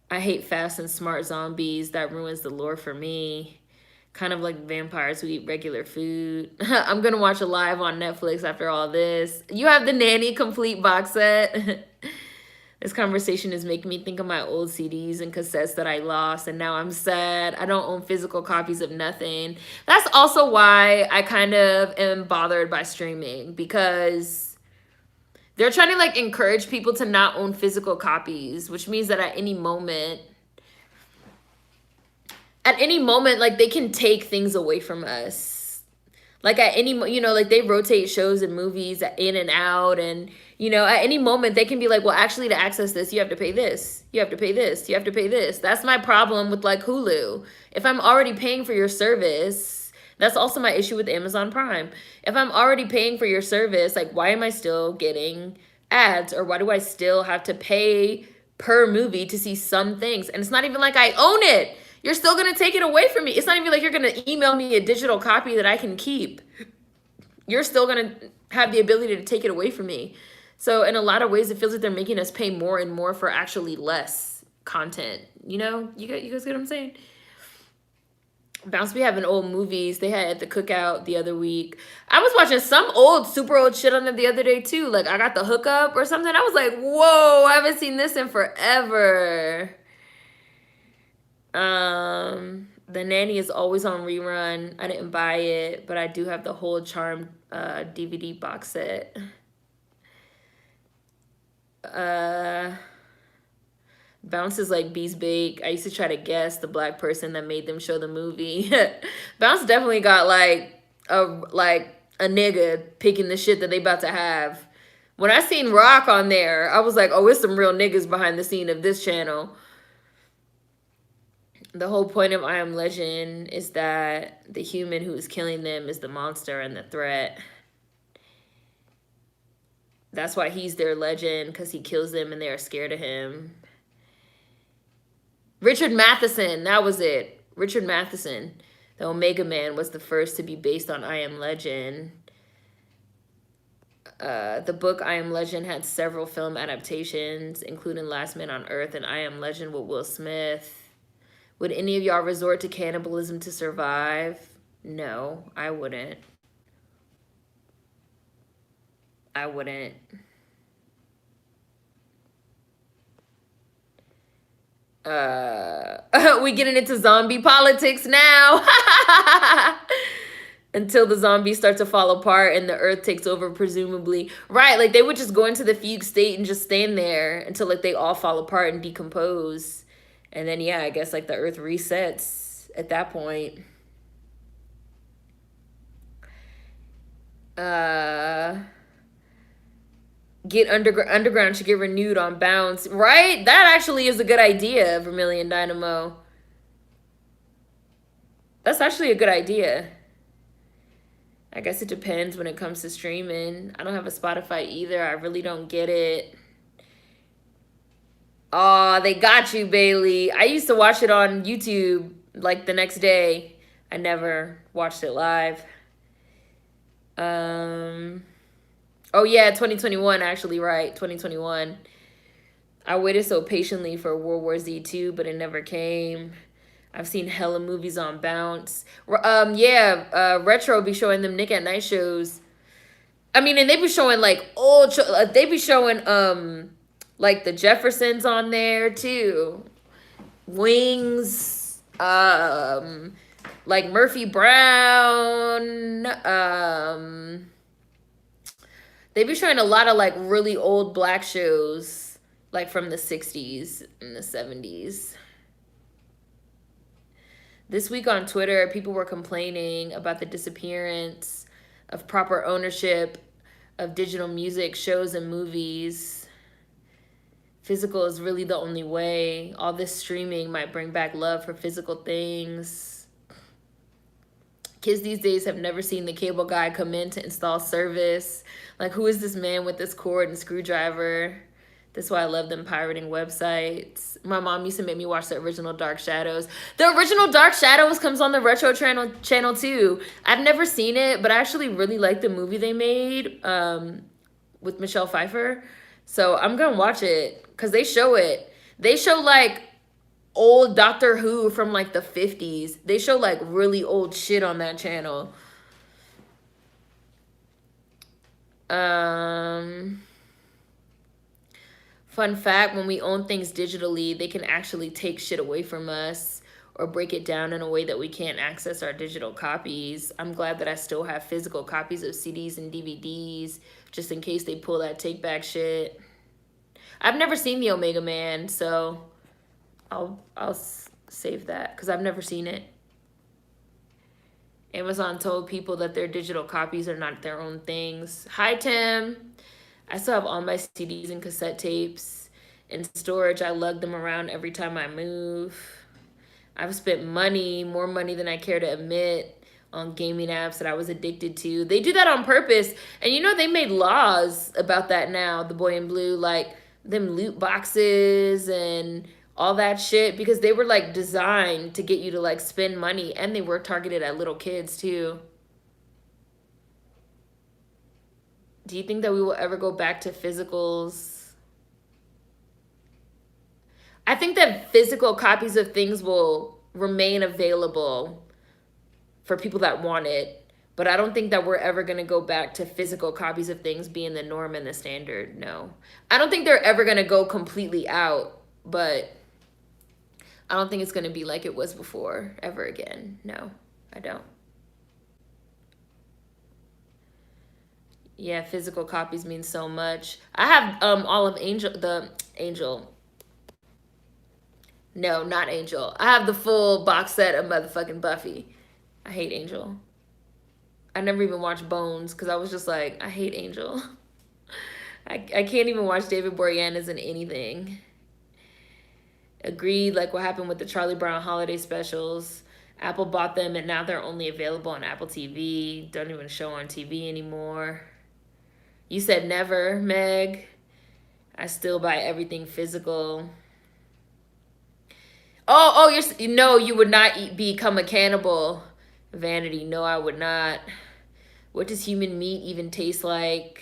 I hate fast and smart zombies. That ruins the lore for me. Kind of like vampires who eat regular food. I'm going to watch a live on Netflix after all this. You have the Nanny complete box set. This conversation is making me think of my old CDs and cassettes that I lost, and now I'm sad. I don't own physical copies of nothing. That's also why I kind of am bothered by streaming, because they're trying to like encourage people to not own physical copies, which means that at any moment, like they can take things away from us. Like at any, like they rotate shows and movies in and out, and at any moment they can be like, well, actually to access this, you have to pay this. You have to pay this. You have to pay this. That's my problem with like Hulu. If I'm already paying for your service, that's also my issue with Amazon Prime. If I'm already paying for your service, like why am I still getting ads, or why do I still have to pay per movie to see some things? And it's not even like I own it. You're still going to take it away from me. It's not even like you're going to email me a digital copy that I can keep. You're still going to have the ability to take it away from me. So in a lot of ways, it feels like they're making us pay more and more for actually less content. You guys get what I'm saying? Bounce be having old movies. They had at the cookout the other week. I was watching some super old shit on them the other day too. Like I Got the Hookup or something. I was like, whoa, I haven't seen this in forever. The Nanny is always on rerun. I didn't buy it, but I do have the whole Charmed DVD box set. Bounce is like Bees Bake. I used to try to guess the black person that made them show the movie. Bounce definitely got like a nigga picking the shit that they about to have. When I seen Rock on there, I was like, oh, it's some real niggas behind the scene of this channel. The whole point of I Am Legend is that the human who is killing them is the monster and the threat. That's why he's their legend, because he kills them and they're scared of him. Richard Matheson, that was it. Richard Matheson. The Omega Man was the first to be based on I Am Legend. The book I Am Legend had several film adaptations, including Last Man on Earth and I Am Legend with Will Smith. Would any of y'all resort to cannibalism to survive? No, I wouldn't. I wouldn't. We getting into zombie politics now. Until the zombies start to fall apart and the earth takes over, presumably. Right, like they would just go into the fugue state and just stand there until like they all fall apart and decompose. And then yeah, I guess like the earth resets at that point. Get underground should get renewed on Bounce. Right? That actually is a good idea, Vermilion Dynamo. That's actually a good idea. I guess it depends when it comes to streaming. I don't have a Spotify either. I really don't get it. Aw, they got you, Bailey. I used to watch it on YouTube like the next day. I never watched it live. Oh yeah, 2021 actually, right? 2021. I waited so patiently for World War Z 2, but it never came. I've seen hella movies on Bounce. Retro be showing them Nick at Night shows. I mean, and they be showing like old. They be showing like the Jeffersons on there too. Wings. Like Murphy Brown. They be showing a lot of like really old black shows, like from the 60s and the 70s. This week on Twitter, people were complaining about the disappearance of proper ownership of digital music, shows, and movies. Physical is really the only way. All this streaming might bring back love for physical things. Kids these days have never seen the cable guy come in to install service. Like, who is this man with this cord and screwdriver? That's why I love them pirating websites. My mom used to make me watch the original Dark Shadows. The original Dark Shadows comes on the Retro channel too. I've never seen it, but I actually really like the movie they made with Michelle Pfeiffer. So I'm going to watch it because they show it. They show like old Doctor Who from like the 50s. They show like really old shit on that channel. Fun fact, when we own things digitally, they can actually take shit away from us or break it down in a way that we can't access our digital copies. I'm glad that I still have physical copies of CDs and DVDs just in case they pull that take back shit. I've never seen the Omega Man, so I'll save that because I've never seen it. Amazon told people that their digital copies are not their own things. Hi, Tim. I still have all my CDs and cassette tapes in storage. I lug them around every time I move. I've spent money, more money than I care to admit, on gaming apps that I was addicted to. They do that on purpose. And you know, they made laws about that now, the Boy in Blue, like them loot boxes and all that shit, because they were like designed to get you to like spend money, and they were targeted at little kids too. Do you think that we will ever go back to physicals? I think that physical copies of things will remain available for people that want it, but I don't think that we're ever going to go back to physical copies of things being the norm and the standard. No. I don't think they're ever going to go completely out, but I don't think it's going to be like it was before ever again. No, I don't. Yeah, physical copies mean so much. I have all of Angel. No, not Angel. I have the full box set of motherfucking Buffy. I hate Angel. I never even watched Bones because I was just like, I hate Angel. I can't even watch David Boreanaz in anything. Agreed, like what happened with the Charlie Brown holiday specials. Apple bought them and now they're only available on Apple TV. Don't even show on TV anymore. You said never, Meg. I still buy everything physical. You would not become a cannibal. Vanity, no, I would not. What does human meat even taste like?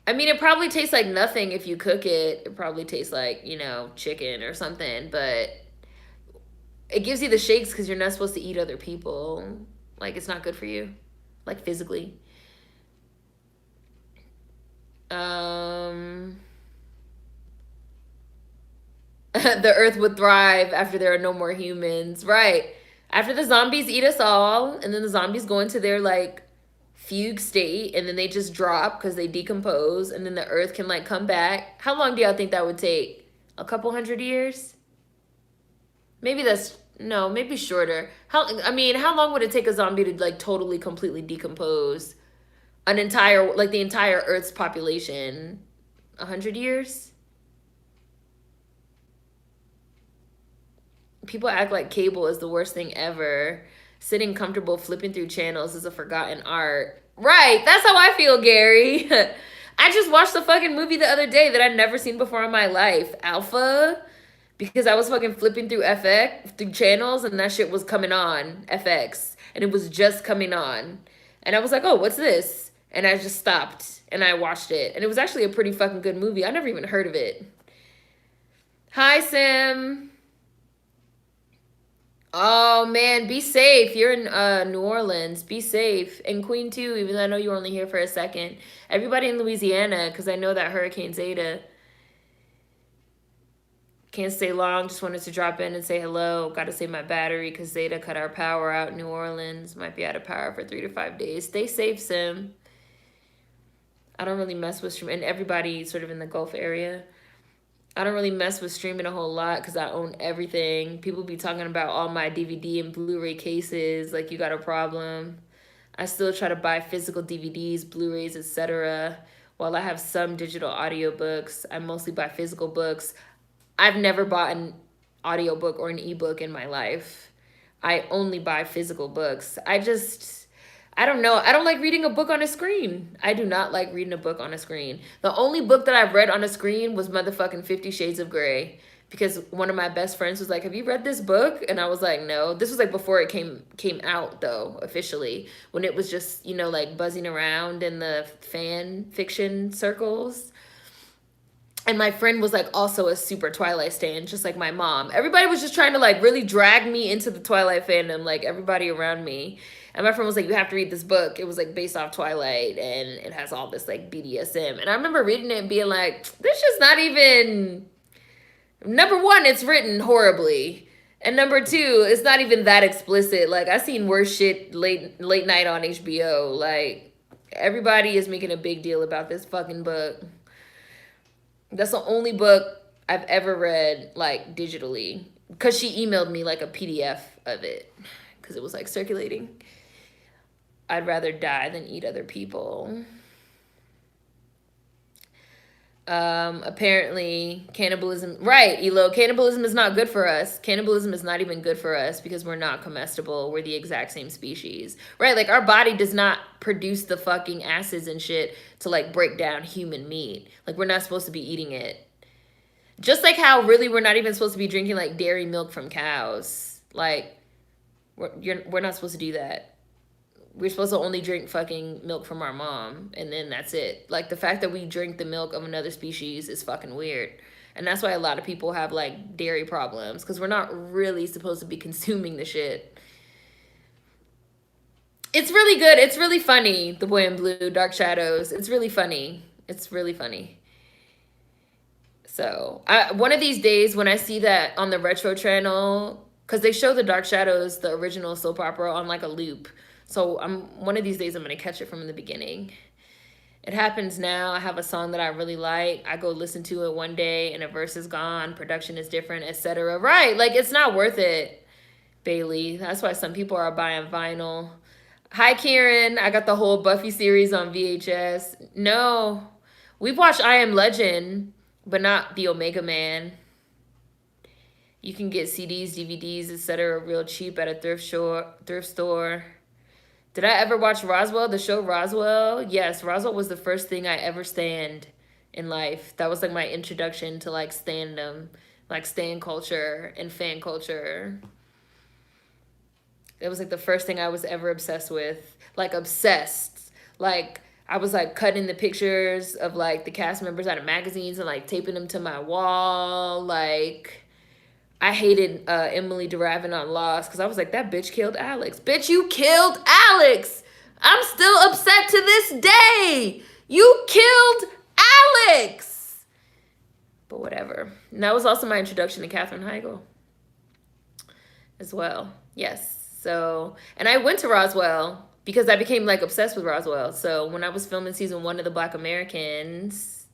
I mean, it probably tastes like nothing if you cook it. It probably tastes like, chicken or something, but it gives you the shakes because you're not supposed to eat other people. Like, it's not good for you, like physically. Um, the earth would thrive after there are no more humans. Right. After the zombies eat us all, and then the zombies go into their, like, fugue state, and then they just drop because they decompose, and then the earth can, like, come back. How long do y'all think that would take? A couple hundred years? Maybe that's no, maybe shorter. How long would it take a zombie to, like, totally completely decompose the entire Earth's population? 100 years? People act like cable is the worst thing ever. Sitting comfortable flipping through channels is a forgotten art. Right, that's how I feel, Gary. I just watched a fucking movie the other day that I'd never seen before in my life. Alpha. Because I was fucking flipping through FX, through channels, and that shit was coming on, FX. And it was just coming on. And I was like, oh, what's this? And I just stopped, and I watched it. And it was actually a pretty fucking good movie. I never even heard of it. Hi, Sim. Oh, man, be safe. You're in New Orleans. Be safe. And Queen, too, even though I know you were only here for a second. Everybody in Louisiana, because I know that Hurricane Zeta. Can't stay long. Just wanted to drop in and say hello. Got to save my battery because Zeta cut our power out in New Orleans. Might be out of power for 3 to 5 days. Stay safe, Sim. I don't really mess with stream. And everybody sort of in the Gulf area. I don't really mess with streaming a whole lot because I own everything. People be talking about all my DVD and Blu-ray cases like you got a problem. I still try to buy physical DVDs, Blu-rays, etc. While I have some digital audiobooks, I mostly buy physical books. I've never bought an audiobook or an ebook in my life. I only buy physical books. I don't know. I don't like reading a book on a screen. I do not like reading a book on a screen. The only book that I've read on a screen was motherfucking 50 Shades of Grey. Because one of my best friends was like, have you read this book? And I was like, no. This was like before it came out though, officially. When it was just, like buzzing around in the fan fiction circles. And my friend was like also a super Twilight stan, just like my mom. Everybody was just trying to like really drag me into the Twilight fandom, like everybody around me. And my friend was like, you have to read this book. It was like based off Twilight and it has all this like BDSM. And I remember reading it and being like, this is not even, number one, it's written horribly. And number two, it's not even that explicit. Like I seen worse shit late night on HBO. Like everybody is making a big deal about this fucking book. That's the only book I've ever read, like, digitally. Because she emailed me, like, a PDF of it. Because it was, like, circulating. I'd rather die than eat other people. Apparently, cannibalism... Right, Elo. Cannibalism is not good for us. Cannibalism is not even good for us because we're not comestible. We're the exact same species. Right, like, our body does not produce the fucking acids and shit to, like, break down human meat. Like, we're not supposed to be eating it. Just like how, really, we're not even supposed to be drinking, like, dairy milk from cows. Like, we're not supposed to do that. We're supposed to only drink fucking milk from our mom, and then that's it. Like, the fact that we drink the milk of another species is fucking weird. And that's why a lot of people have, like, dairy problems, because we're not really supposed to be consuming the shit. It's really good. It's really funny, The Boy in Blue, Dark Shadows. It's really funny. It's really funny. So, one of these days, when I see that on the Retro channel, because they show the Dark Shadows, the original soap opera, on, like, a loop. So one of these days I'm going to catch it from the beginning. It happens now. I have a song that I really like. I go listen to it one day and a verse is gone. Production is different, etc. Right. Like, it's not worth it, Bailey. That's why some people are buying vinyl. Hi, Kieran. I got the whole Buffy series on VHS. No. We've watched I Am Legend, but not the Omega Man. You can get CDs, DVDs, etc. real cheap at a thrift store. Did I ever watch Roswell, the show Roswell? Yes, Roswell was the first thing I ever stand in life. That was like my introduction to like standom, like stan culture and fan culture. It was like the first thing I was ever obsessed with. Like obsessed. Like I was like cutting the pictures of like the cast members out of magazines and like taping them to my wall. Like I hated Emily deriving on Lost because I was like, that bitch killed Alex. Bitch, you killed Alex. I'm still upset to this day. You killed Alex. But whatever. And that was also my introduction to Katherine Heigl as well. Yes. So, and I went to Roswell because I became like obsessed with Roswell. So when I was filming season 1 of The Black Americans,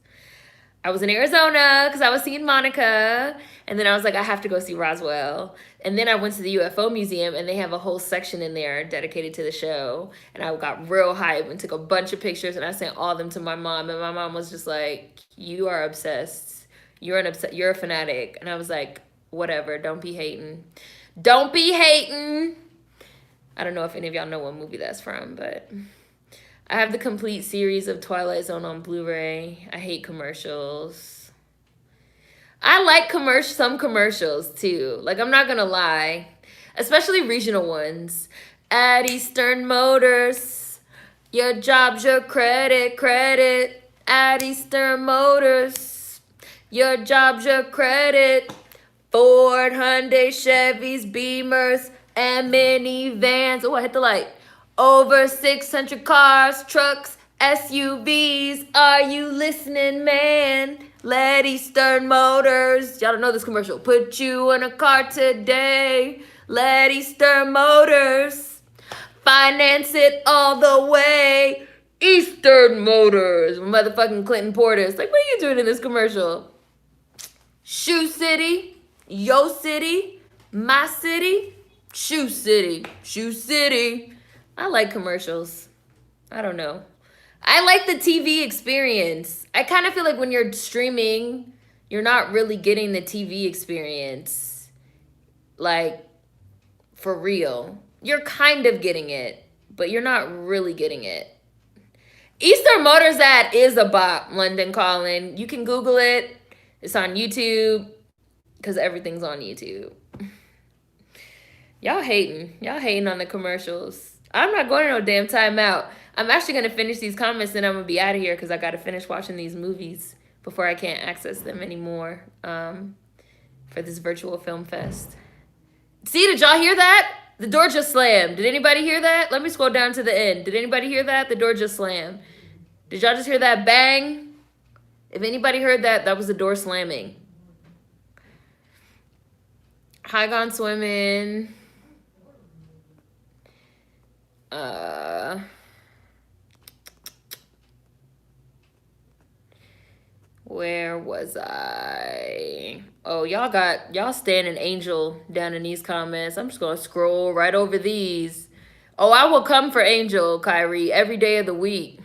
I was in Arizona because I was seeing Monica. And then I was like, I have to go see Roswell. And then I went to the UFO Museum and they have a whole section in there dedicated to the show. And I got real hype and took a bunch of pictures and I sent all of them to my mom. And my mom was just like, you are obsessed. You're a fanatic. And I was like, whatever, don't be hating. Don't be hating. I don't know if any of y'all know what movie that's from, but I have the complete series of Twilight Zone on Blu-ray. I hate commercials. I like some commercials too. Like, I'm not gonna lie. Especially regional ones. At Eastern Motors, your job's your credit. At Eastern Motors, your job's your credit. Ford, Hyundai, Chevys, Beamers, and minivans. Oh, I hit the light. Over 600 cars, trucks, SUVs. Are you listening, man? Let Eastern Motors. Y'all don't know this commercial. Put you in a car today. Let Eastern Motors. Finance it all the way. Eastern Motors. Motherfucking Clinton Portis. Like, what are you doing in this commercial? Shoe City. Yo City, my city, Shoe City, Shoe City. I like commercials. I don't know. I like the TV experience. I kind of feel like when you're streaming, you're not really getting the TV experience. Like, for real. You're kind of getting it, but you're not really getting it. Eastern Motors ad is a bop, London Calling. You can Google it. It's on YouTube. Because everything's on YouTube. Y'all hating on the commercials. I'm not going to no damn timeout. I'm actually going to finish these comments and I'm going to be out of here because I got to finish watching these movies before I can't access them anymore for this virtual film fest. See, did y'all hear that? The door just slammed. Did anybody hear that? Let me scroll down to the end. Did anybody hear that? The door just slammed. Did y'all just hear that bang? If anybody heard that, that was the door slamming. High Gone Swimming. Where was I? Oh, y'all staying an angel down in these comments. I'm just gonna scroll right over these. Oh, I will come for Angel, Kyrie, every day of the week.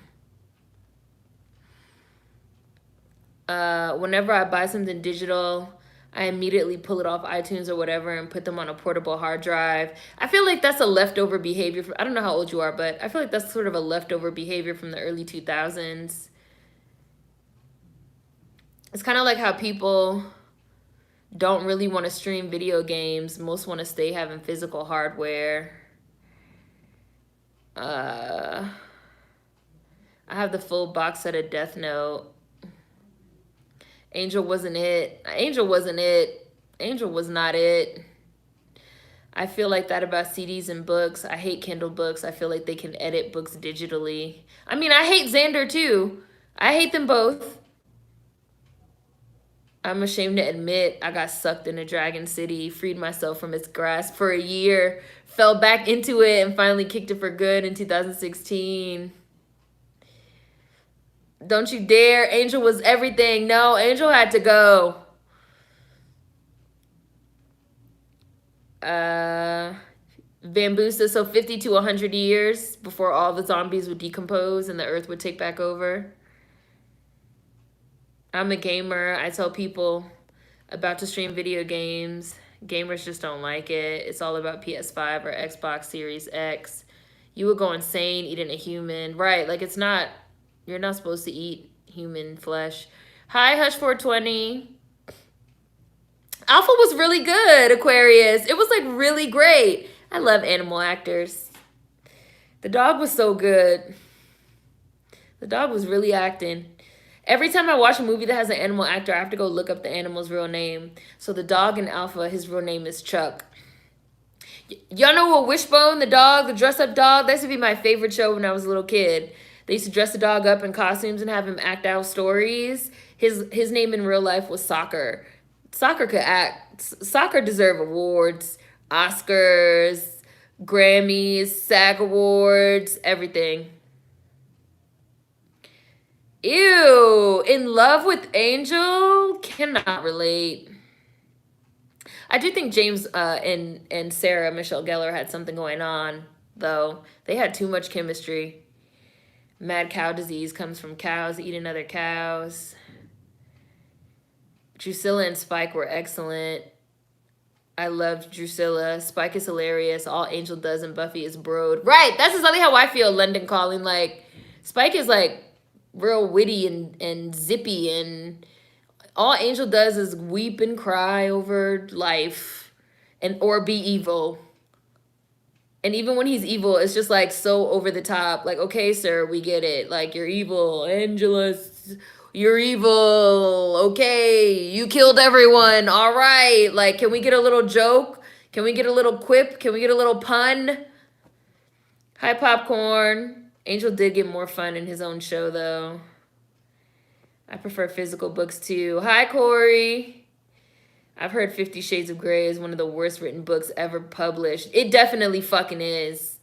Whenever I buy something digital, I immediately pull it off iTunes or whatever and put them on a portable hard drive. I feel like that's a leftover behavior. I don't know how old you are, but I feel like that's sort of a leftover behavior from the early 2000s. It's kind of like how people don't really want to stream video games. Most want to stay having physical hardware. I have the full box set of Death Note. Angel wasn't it. Angel wasn't it. Angel was not it. I feel like that about CDs and books. I hate Kindle books. I feel like they can edit books digitally. I mean, I hate Xander too. I hate them both. I'm ashamed to admit I got sucked into Dragon City, freed myself from its grasp for a year, fell back into it, and finally kicked it for good in 2016. Don't you dare. Angel was everything. No, Angel had to go. Bambusa, so 50 to 100 years before all the zombies would decompose and the earth would take back over. I'm a gamer. I tell people about to stream video games. Gamers just don't like it. It's all about PS5 or Xbox Series X. You would go insane eating a human. Right, like it's not... You're not supposed to eat human flesh. Hi, Hush420. Alpha was really good, Aquarius. It was like really great. I love animal actors. The dog was so good. The dog was really acting. Every time I watch a movie that has an animal actor, I have to go look up the animal's real name. So the dog in Alpha, his real name is Chuck. Y'all know what Wishbone, the dog, the dress-up dog? That used to be my favorite show when I was a little kid. They used to dress the dog up in costumes and have him act out stories. His name in real life was Soccer. Soccer could act. Soccer deserve awards, Oscars, Grammys, SAG Awards, everything. Ew, In Love with Angel? Cannot relate. I do think James and Sarah Michelle Gellar had something going on, though. They had too much chemistry. Mad cow disease comes from cows eating other cows. Drusilla and Spike were excellent. I loved Drusilla. Spike is hilarious. All Angel does in Buffy is brood. Right, that's exactly how I feel, London Calling. Like, Spike is, like, real witty and zippy, and all Angel does is weep and cry over life or be evil. And even when he's evil, it's just like so over the top. Like, okay, sir, we get it. Like, you're evil. Angela, you're evil. Okay, you killed everyone. All right. Like, can we get a little joke? Can we get a little quip? Can we get a little pun? Hi, Popcorn. Angel did get more fun in his own show, though. I prefer physical books, too. Hi, Corey. I've heard 50 Shades of Grey is one of the worst written books ever published. It definitely fucking is.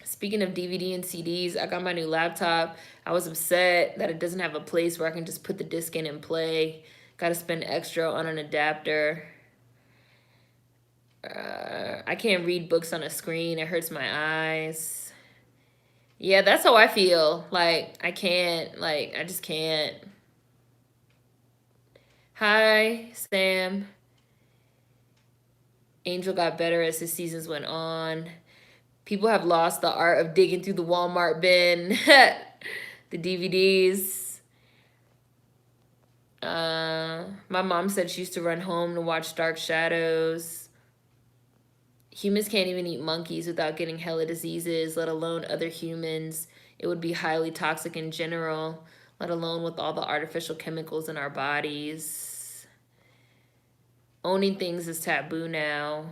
Speaking of DVD and CDs, I got my new laptop. I was upset that it doesn't have a place where I can just put the disc in and play. Got to spend extra on an adapter. I can't read books on a screen. It hurts my eyes. Yeah, that's how I feel. Like, I can't. Like, I just can't. Hi, Sam. Angel got better as the seasons went on. People have lost the art of digging through the Walmart bin. The DVDs. My mom said she used to run home to watch Dark Shadows. Humans can't even eat monkeys without getting hella diseases, let alone other humans. It would be highly toxic in general, let alone with all the artificial chemicals in our bodies. Owning things is taboo now.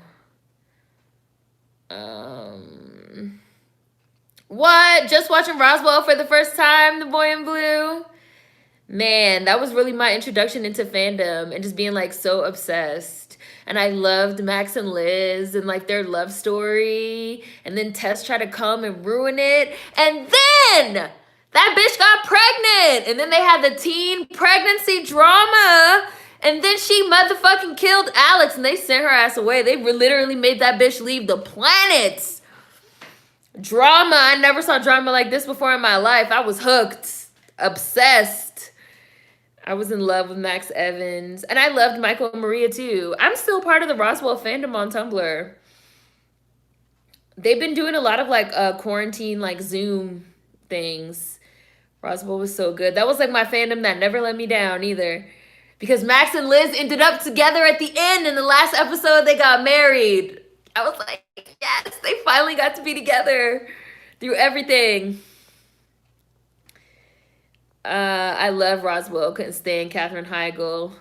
What? Just watching Roswell for the first time, The Boy in Blue? Man, that was really my introduction into fandom and just being like so obsessed. And I loved Max and Liz and like their love story. And then Tess tried to come and ruin it. And then that bitch got pregnant. And then they had the teen pregnancy drama. And then she motherfucking killed Alex and they sent her ass away. They literally made that bitch leave the planet. Drama. I never saw drama like this before in my life. I was hooked. Obsessed. I was in love with Max Evans. And I loved Michael and Maria too. I'm still part of the Roswell fandom on Tumblr. They've been doing a lot of like quarantine like Zoom things. Roswell was so good. That was like my fandom that never let me down either. Because Max and Liz ended up together at the end. In the last episode, they got married. I was like, yes, they finally got to be together through everything. I love Roswell. Couldn't stand Katherine Heigl.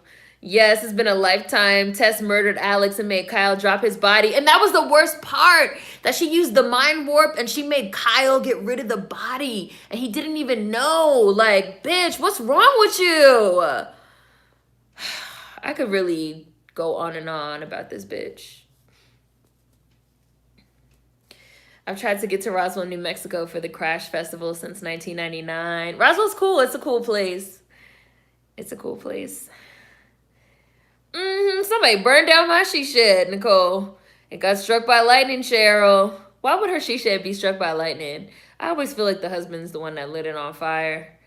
Yes, it's been a lifetime. Tess murdered Alex and made Kyle drop his body. And that was the worst part. That she used the mind warp and she made Kyle get rid of the body. And he didn't even know. Like, bitch, what's wrong with you? I could really go on and on about this bitch. I've tried to get to Roswell, New Mexico for the Crash Festival since 1999. Roswell's cool. It's a cool place. It's a cool place. Somebody burned down my she shed, Nicole. It got struck by lightning, Cheryl. Why would her she shed be struck by lightning? I always feel like the husband's the one that lit it on fire.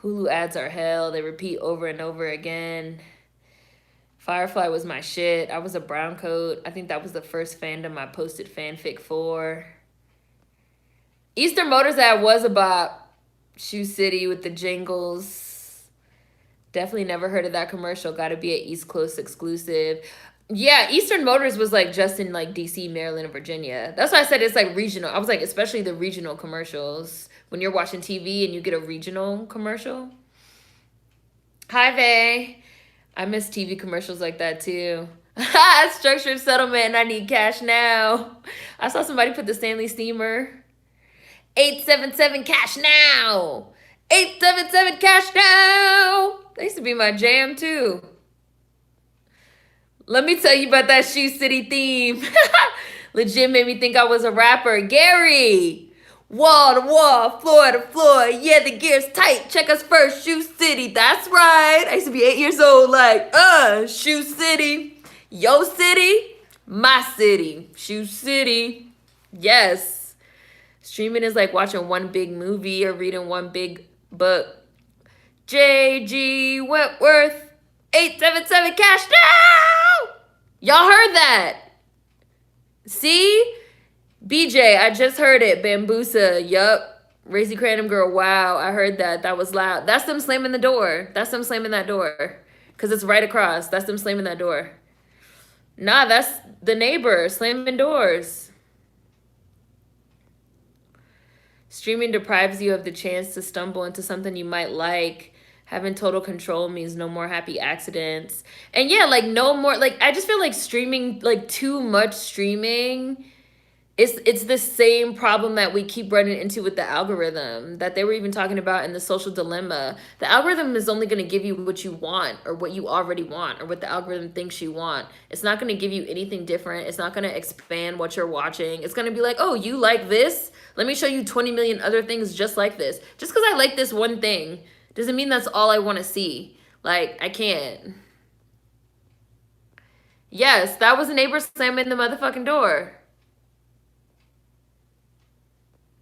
Hulu ads are hell. They repeat over and over again. Firefly was my shit. I was a brown coat. I think that was the first fandom I posted fanfic for. Eastern Motors ad was a bop. Shoe City with the jingles. Definitely never heard of that commercial. Got to be an East Coast exclusive. Yeah, Eastern Motors was like just in like DC, Maryland, and Virginia. That's why I said it's like regional. I was like, especially the regional commercials. When you're watching TV and you get a regional commercial. Hi, Vay. I miss TV commercials like that too. Structured settlement and I need cash now. I saw somebody put the Stanley Steamer. 877 cash now. 877 cash now. That used to be my jam too. Let me tell you about that Shoe City theme. Legit made me think I was a rapper. Gary! Wall to wall, floor to floor. Yeah, the gear's tight. Check us first, Shoe City. That's right. I used to be 8 years old, like, Shoe City. Yo city, my city. Shoe City. Yes. Streaming is like watching one big movie or reading one big book. J.G. Wentworth, 877 cash now! Y'all heard that? See? BJ, I just heard it. Bambusa, yup. Racy Cranham girl, wow, I heard that. That was loud. That's them slamming the door. That's them slamming that door. Because it's right across. That's them slamming that door. Nah, that's the neighbor slamming doors. Streaming deprives you of the chance to stumble into something you might like. Having total control means no more happy accidents. And yeah, like no more, like I just feel like streaming, like too much streaming, it's the same problem that we keep running into with the algorithm that they were even talking about in The Social Dilemma. The algorithm is only going to give you what you want or what you already want or what the algorithm thinks you want. It's not going to give you anything different. It's not going to expand what you're watching. It's going to be like, oh, you like this? Let me show you 20 million other things just like this. Just because I like this one thing doesn't mean that's all I want to see. Like, I can't. Yes, that was a neighbor slamming the motherfucking door.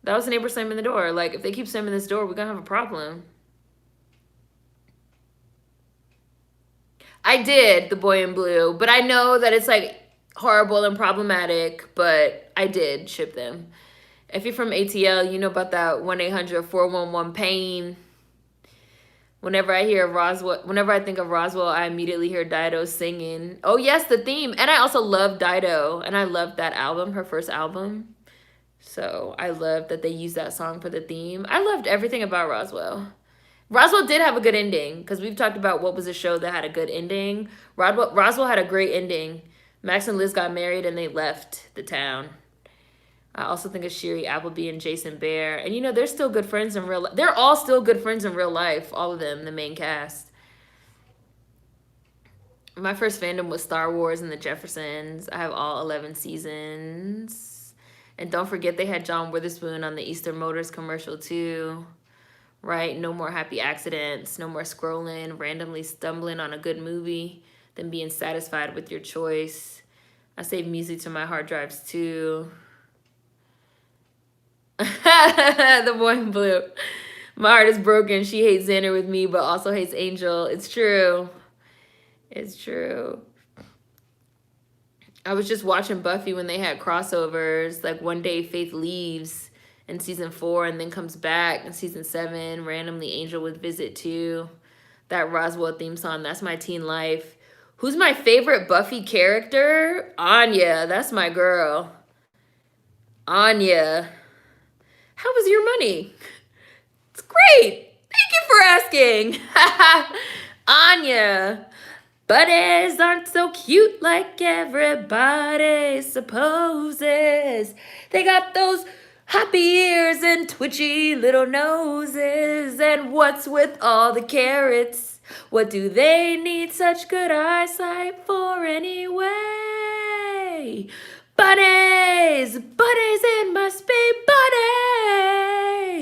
That was a neighbor slamming the door. Like, if they keep slamming this door, we're gonna have a problem. I did The Boy in Blue, but I know that it's like horrible and problematic, but I did ship them. If you're from ATL, you know about that 1-800-411-PAIN. Whenever I hear Roswell, whenever I think of Roswell, I immediately hear Dido singing. Oh yes, the theme. And I also love Dido, and I loved that album, her first album. So I love that they used that song for the theme. I loved everything about Roswell. Roswell did have a good ending because we've talked about what was a show that had a good ending. Roswell had a great ending. Max and Liz got married and they left the town. I also think of Shiri Appleby and Jason Bear. And you know, they're still good friends in real life. They're all still good friends in real life, all of them, the main cast. My first fandom was Star Wars and the Jeffersons. I have all 11 seasons. And don't forget they had John Witherspoon on the Eastern Motors commercial too. Right? No more happy accidents. No more scrolling, randomly stumbling on a good movie, than being satisfied with your choice. I save music to my hard drives too. The Boy in Blue. My heart is broken. She hates Xander with me, but also hates Angel. It's true. It's true. I was just watching Buffy when they had crossovers. Like one day Faith leaves in season 4 and then comes back in season 7. Randomly Angel would visit too. That Roswell theme song, that's my teen life. Who's my favorite Buffy character? Anya, that's my girl. Anya. How was your money? It's great. Thank you for asking. Anya. Buddies aren't so cute like everybody supposes. They got those hoppy ears and twitchy little noses. And what's with all the carrots? What do they need such good eyesight for anyway? Buddies! Buddies, it must be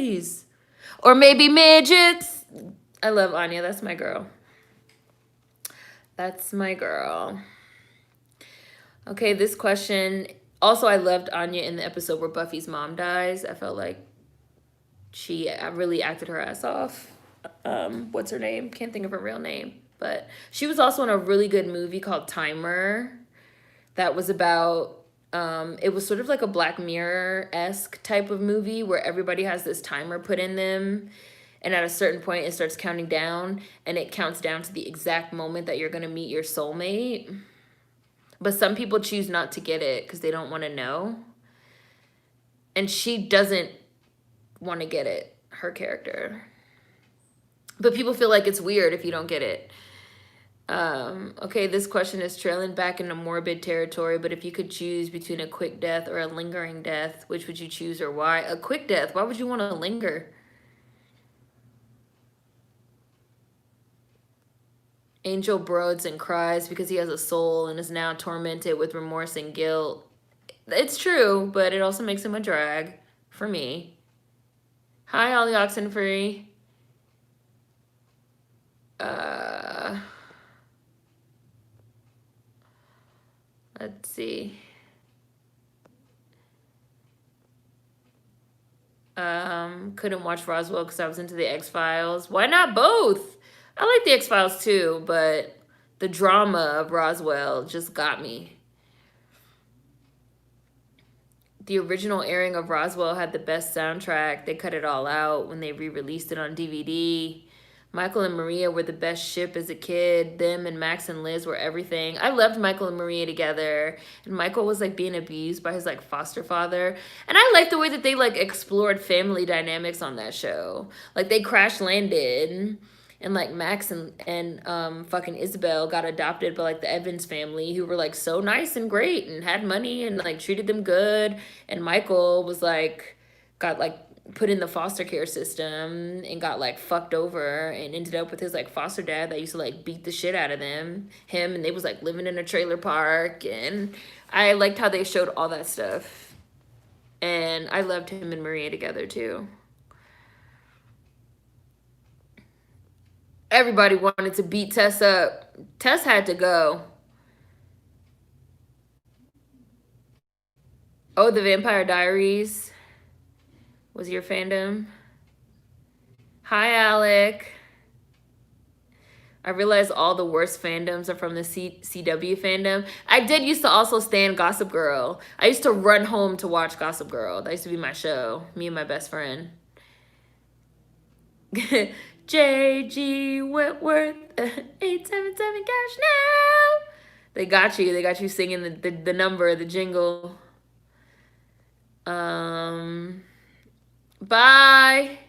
buddies! Or maybe midgets. I love Anya, that's my girl. That's my girl. Okay, this question. Also, I loved Anya in the episode where Buffy's mom dies. I felt like she really acted her ass off. What's her name? Can't think of her real name. But she was also in a really good movie called Timer that was about, it was sort of like a Black Mirror-esque type of movie where everybody has this timer put in them. And at a certain point, it starts counting down, and it counts down to the exact moment that you're going to meet your soulmate. But some people choose not to get it because they don't want to know. And she doesn't want to get it, her character. But people feel like it's weird if you don't get it. Okay, this question is trailing back into morbid territory, but if you could choose between a quick death or a lingering death, which would you choose or why? A quick death. Why would you want to linger? Angel brodes and cries because he has a soul and is now tormented with remorse and guilt. It's true, but it also makes him a drag for me. Hi, Ollie Oxenfree. Let's see. Couldn't watch Roswell because I was into the X-Files. Why not both? I like the X-Files too, but the drama of Roswell just got me. The original airing of Roswell had the best soundtrack. They cut it all out when they re-released it on DVD. Michael and Maria were the best ship as a kid. Them and Max and Liz were everything. I loved Michael and Maria together. And Michael was like being abused by his like foster father. And I liked the way that they like explored family dynamics on that show. Like they crash landed and like Max and fucking Isabel got adopted by like the Evans family, who were like so nice and great and had money and like treated them good. And Michael was like got like put in the foster care system and got like fucked over and ended up with his like foster dad that used to like beat the shit out of him and they was like living in a trailer park. And I liked how they showed all that stuff, and I loved him and Maria together too. Everybody wanted to beat Tess up. Tess had to go. Oh, the Vampire Diaries was your fandom. Hi, Alec. I realized all the worst fandoms are from the CW fandom. I did used to also stand Gossip Girl. I used to run home to watch Gossip Girl. That used to be my show. Me and my best friend. J.G. Whitworth, 877 cash now. They got you. They got you singing the number, the jingle. Bye.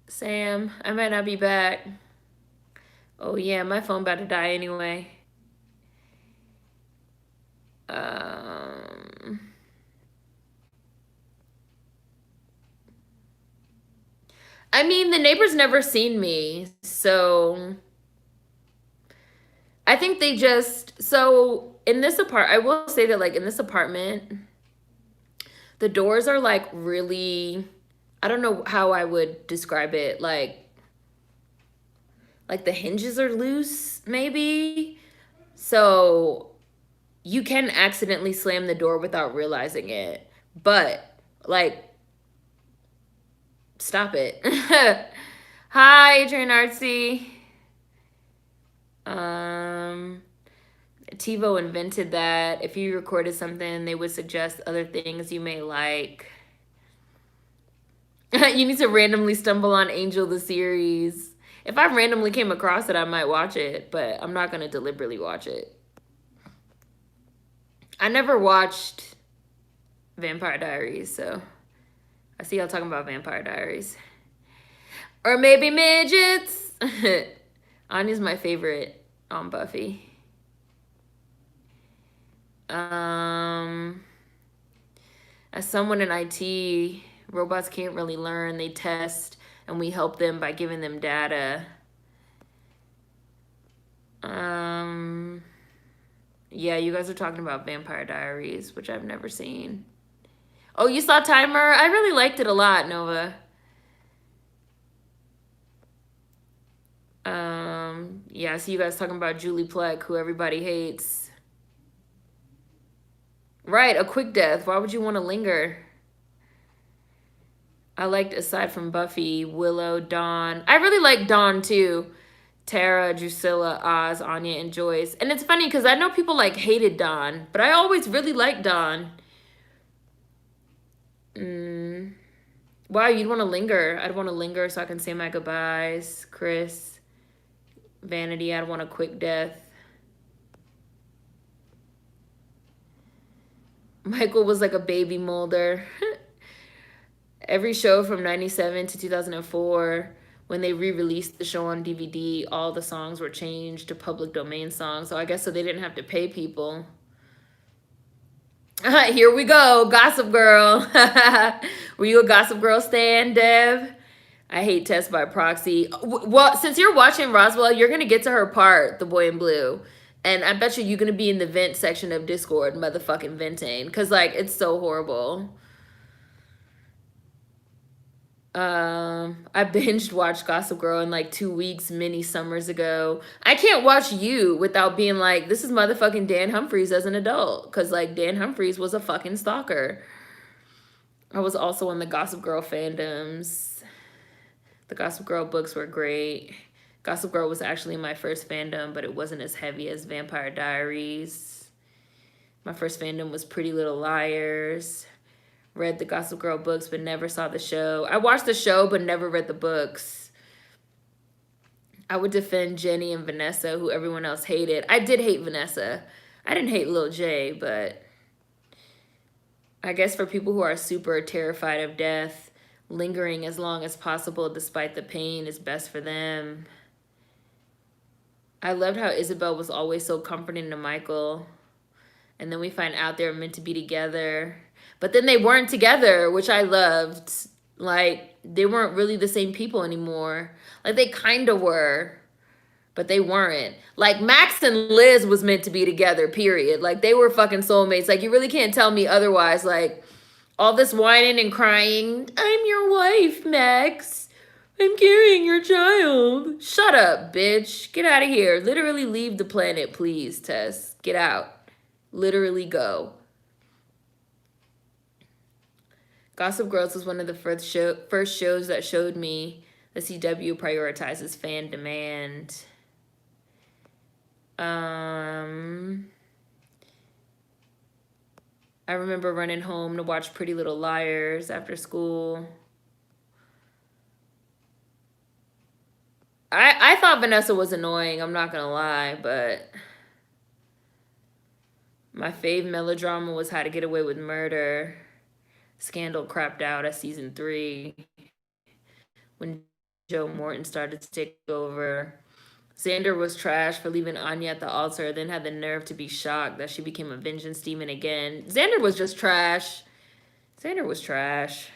Sam, I might not be back. Oh yeah, my phone about to die anyway. I mean, the neighbors never seen me, so I think they just, so in this I will say that like in this apartment, the doors are like really, I don't know how I would describe it, like the hinges are loose maybe. So you can accidentally slam the door without realizing it, but like stop it. Hi, Adrian Artsy. TiVo invented that. If you recorded something, they would suggest other things you may like. You need to randomly stumble on Angel the series. If I randomly came across it, I might watch it, but I'm not going to deliberately watch it. I never watched Vampire Diaries, so I see y'all talking about Vampire Diaries. Or maybe midgets. Anya's my favorite on Buffy. As someone in IT, robots can't really learn. They test, and we help them by giving them data. Yeah, you guys are talking about Vampire Diaries, which I've never seen. Oh, you saw Timer? I really liked it a lot, Nova. Yeah, I see you guys talking about Julie Plec, who everybody hates. Right, a quick death. Why would you want to linger? I liked, aside from Buffy, Willow, Dawn. I really like Dawn too. Tara, Drusilla, Oz, Anya, and Joyce. And it's funny because I know people like hated Dawn, but I always really liked Dawn. Wow, you'd want to linger. I'd want to linger so I can say my goodbyes. Chris, Vanity, I'd want a quick death. Michael was like a baby Mulder. Every show from 97 to 2004, when they re-released the show on DVD, all the songs were changed to public domain songs. So I guess so they didn't have to pay people. Here we go, Gossip Girl. Were you a Gossip Girl stan, Dev? I hate Tess by proxy. Well, since you're watching Roswell, you're going to get to her part, the boy in blue. And I bet you're going to be in the vent section of Discord, motherfucking venting. Because, like, it's so horrible. I binged watched Gossip Girl in like 2 weeks many summers ago. I can't watch You without being like, this is motherfucking Dan Humphries as an adult. Because, like, Dan Humphries was a fucking stalker. I was also on the Gossip Girl fandoms. The Gossip Girl books were great. Gossip Girl was actually my first fandom, but it wasn't as heavy as Vampire Diaries. My first fandom was Pretty Little Liars. Read the Gossip Girl books, but never saw the show. I watched the show, but never read the books. I would defend Jenny and Vanessa, who everyone else hated. I did hate Vanessa. I didn't hate Lil J, but I guess for people who are super terrified of death, lingering as long as possible despite the pain is best for them. I loved how Isabel was always so comforting to Michael. And then we find out they're meant to be together. But then they weren't together, which I loved. Like, they weren't really the same people anymore. Like, they kind of were, but they weren't. Like, Max and Liz was meant to be together, period. Like, they were fucking soulmates. Like, you really can't tell me otherwise. Like, all this whining and crying, I'm your wife, Max. I'm carrying your child. Shut up, bitch. Get out of here. Literally leave the planet, please, Tess. Get out. Literally go. Gossip Girls was one of the first shows that showed me the CW prioritizes fan demand. I remember running home to watch Pretty Little Liars after school. I thought Vanessa was annoying, I'm not gonna lie, but my fave melodrama was How to Get Away with Murder. Scandal crapped out at season 3 when Joe Morton started to take over. Xander was trash for leaving Anya at the altar, then had the nerve to be shocked that she became a vengeance demon again. Xander was just trash. Xander was trash.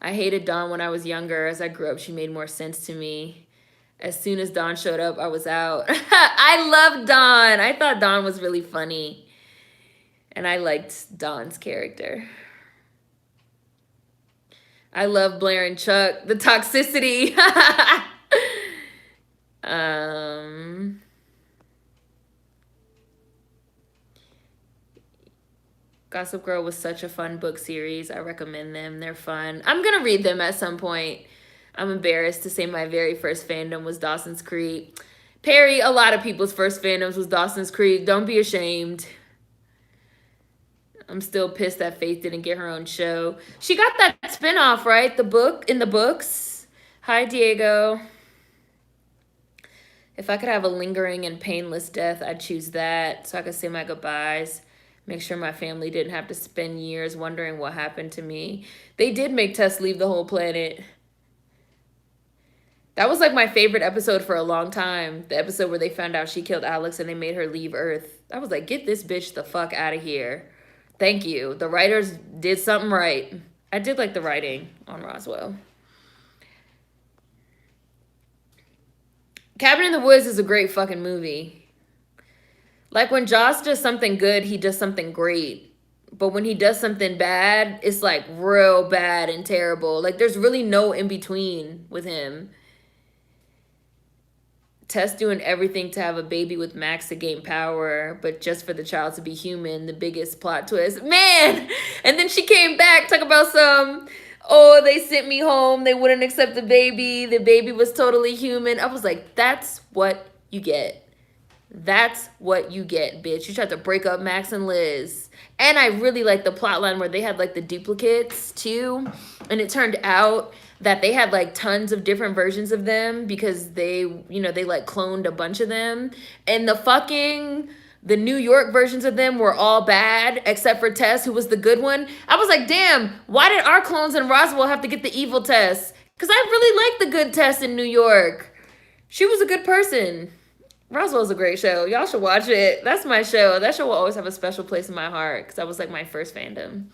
I hated Dawn when I was younger. As I grew up, she made more sense to me. As soon as Dawn showed up, I was out. I loved Dawn. I thought Dawn was really funny. And I liked Dawn's character. I love Blair and Chuck. The toxicity. Gossip Girl was such a fun book series. I recommend them. They're fun. I'm going to read them at some point. I'm embarrassed to say my very first fandom was Dawson's Creek. Perry, a lot of people's first fandoms was Dawson's Creek. Don't be ashamed. I'm still pissed that Faith didn't get her own show. She got that spinoff, right? The book in the books. Hi, Diego. If I could have a lingering and painless death, I'd choose that so I could say my goodbyes. Make sure my family didn't have to spend years wondering what happened to me. They did make Tess leave the whole planet. That was like my favorite episode for a long time. The episode where they found out she killed Alex and they made her leave Earth. I was like, get this bitch the fuck out of here. Thank you. The writers did something right. I did like the writing on Roswell. Cabin in the Woods is a great fucking movie. Like, when Joss does something good, he does something great. But when he does something bad, it's like real bad and terrible. Like, there's really no in between with him. Tess doing everything to have a baby with Max to gain power, but just for the child to be human, the biggest plot twist. Man! And then she came back, talk about some, oh, they sent me home, they wouldn't accept the baby was totally human. I was like, that's what you get. That's what you get, bitch. You tried to break up Max and Liz. And I really like the plot line where they had like the duplicates too. And it turned out that they had like tons of different versions of them because they, you know, they like cloned a bunch of them. And the fucking the New York versions of them were all bad, except for Tess, who was the good one. I was like, damn, why did our clones in Roswell have to get the evil Tess? Because I really liked the good Tess in New York. She was a good person. Roswell's a great show. Y'all should watch it. That's my show. That show will always have a special place in my heart because that was like my first fandom.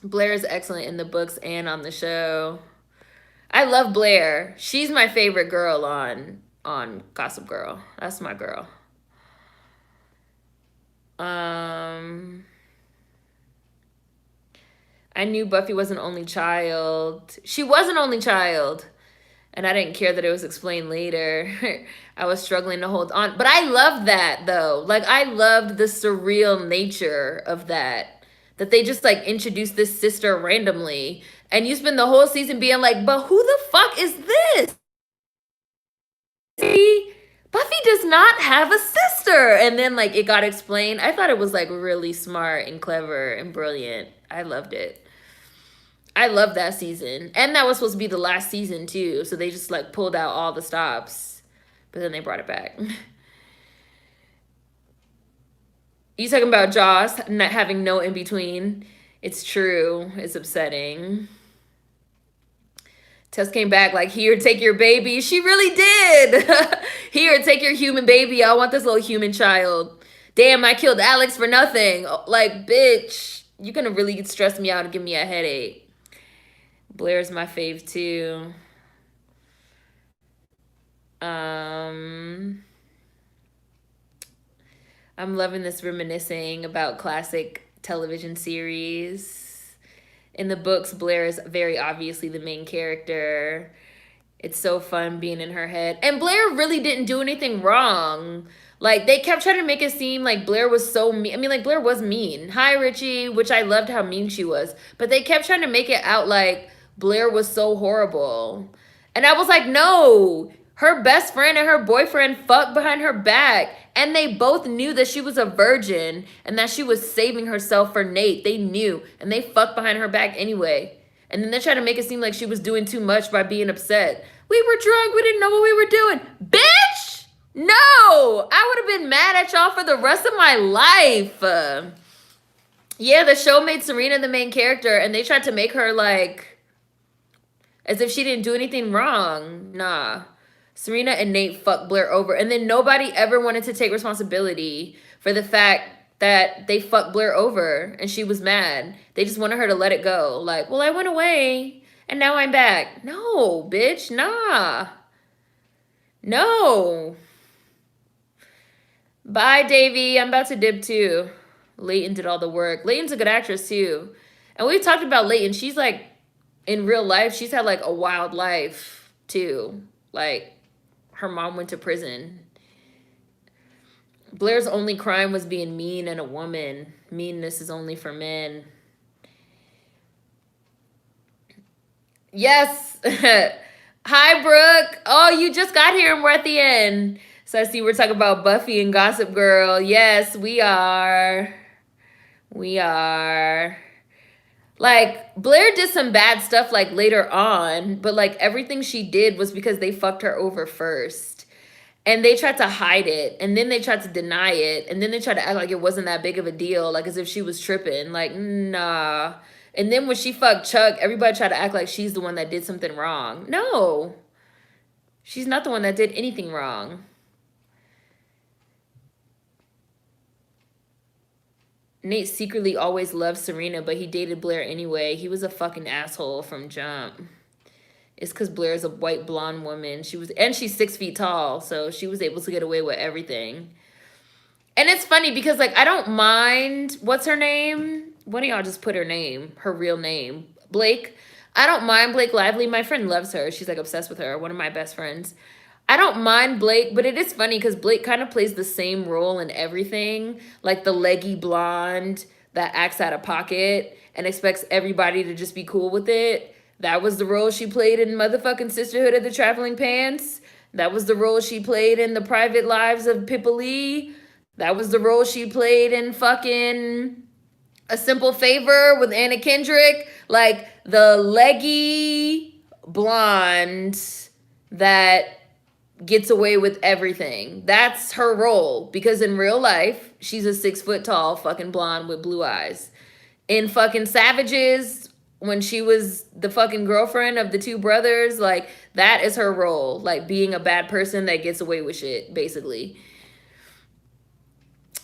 Blair is excellent in the books and on the show. I love Blair. She's my favorite girl on Gossip Girl. That's my girl. I knew Buffy was an only child. She was an only child. And I didn't care that it was explained later. I was struggling to hold on. But I loved that, though. Like, I loved the surreal nature of that. That they just, like, introduced this sister randomly. And you spend the whole season being like, but who the fuck is this? See? Buffy does not have a sister. And then, like, it got explained. I thought it was, like, really smart and clever and brilliant. I loved it. I love that season. And that was supposed to be the last season, too. So they just, like, pulled out all the stops. But then they brought it back. You talking about Joss not having no in-between? It's true. It's upsetting. Tess came back like, here, take your baby. She really did. Here, take your human baby. I want this little human child. Damn, I killed Alex for nothing. Like, bitch, you're going to really stress me out and give me a headache. Blair's my fave too. I'm loving this reminiscing about classic television series. In the books, Blair is very obviously the main character. It's so fun being in her head. And Blair really didn't do anything wrong. Like, they kept trying to make it seem like Blair was so mean. I mean, like, Blair was mean. Hi, Richie, which I loved how mean she was. But they kept trying to make it out like Blair was so horrible. And I was like, no. Her best friend and her boyfriend fucked behind her back. And they both knew that she was a virgin and that she was saving herself for Nate. They knew. And they fucked behind her back anyway. And then they tried to make it seem like she was doing too much by being upset. We were drunk. We didn't know what we were doing. Bitch! No! I would have been mad at y'all for the rest of my life. Yeah, the show made Serena the main character. And they tried to make her like as if she didn't do anything wrong. Nah. Serena and Nate fucked Blair over. And then nobody ever wanted to take responsibility for the fact that they fucked Blair over and she was mad. They just wanted her to let it go. Like, well, I went away and now I'm back. No, bitch, nah. No. Bye, Davey. I'm about to dip too. Leighton did all the work. Leighton's a good actress too. And we've talked about Leighton. She's like, in real life, she's had like a wild life too. Like, her mom went to prison. Blair's only crime was being mean and a woman. Meanness is only for men. Yes. Hi, Brooke. Oh, you just got here and we're at the end. So I see we're talking about Buffy and Gossip Girl. Yes, we are. We are. Like, Blair did some bad stuff, like, later on. But, like, everything she did was because they fucked her over first. And they tried to hide it. And then they tried to deny it. And then they tried to act like it wasn't that big of a deal. Like, as if she was tripping. Like, nah. And then when she fucked Chuck, everybody tried to act like she's the one that did something wrong. No. She's not the one that did anything wrong. Nate secretly always loved Serena, but he dated Blair anyway. He was a fucking asshole from jump. It's because Blair's a white blonde woman. And she's 6 feet tall, so she was able to get away with everything. And it's funny because, like, I don't mind. What's her name? Why don't y'all just put her name, her real name? Blake. I don't mind Blake Lively. My friend loves her. She's, like, obsessed with her. One of my best friends. I don't mind Blake, but it is funny because Blake kind of plays the same role in everything. Like the leggy blonde that acts out of pocket and expects everybody to just be cool with it. That was the role she played in motherfucking Sisterhood of the Traveling Pants. That was the role she played in The Private Lives of Pippa Lee. That was the role she played in fucking A Simple Favor with Anna Kendrick. Like the leggy blonde that gets away with everything. That's her role. Because in real life, she's a 6 foot tall fucking blonde with blue eyes. In fucking Savages, when she was the fucking girlfriend of the two brothers, like, that is her role. Like, being a bad person that gets away with shit, basically.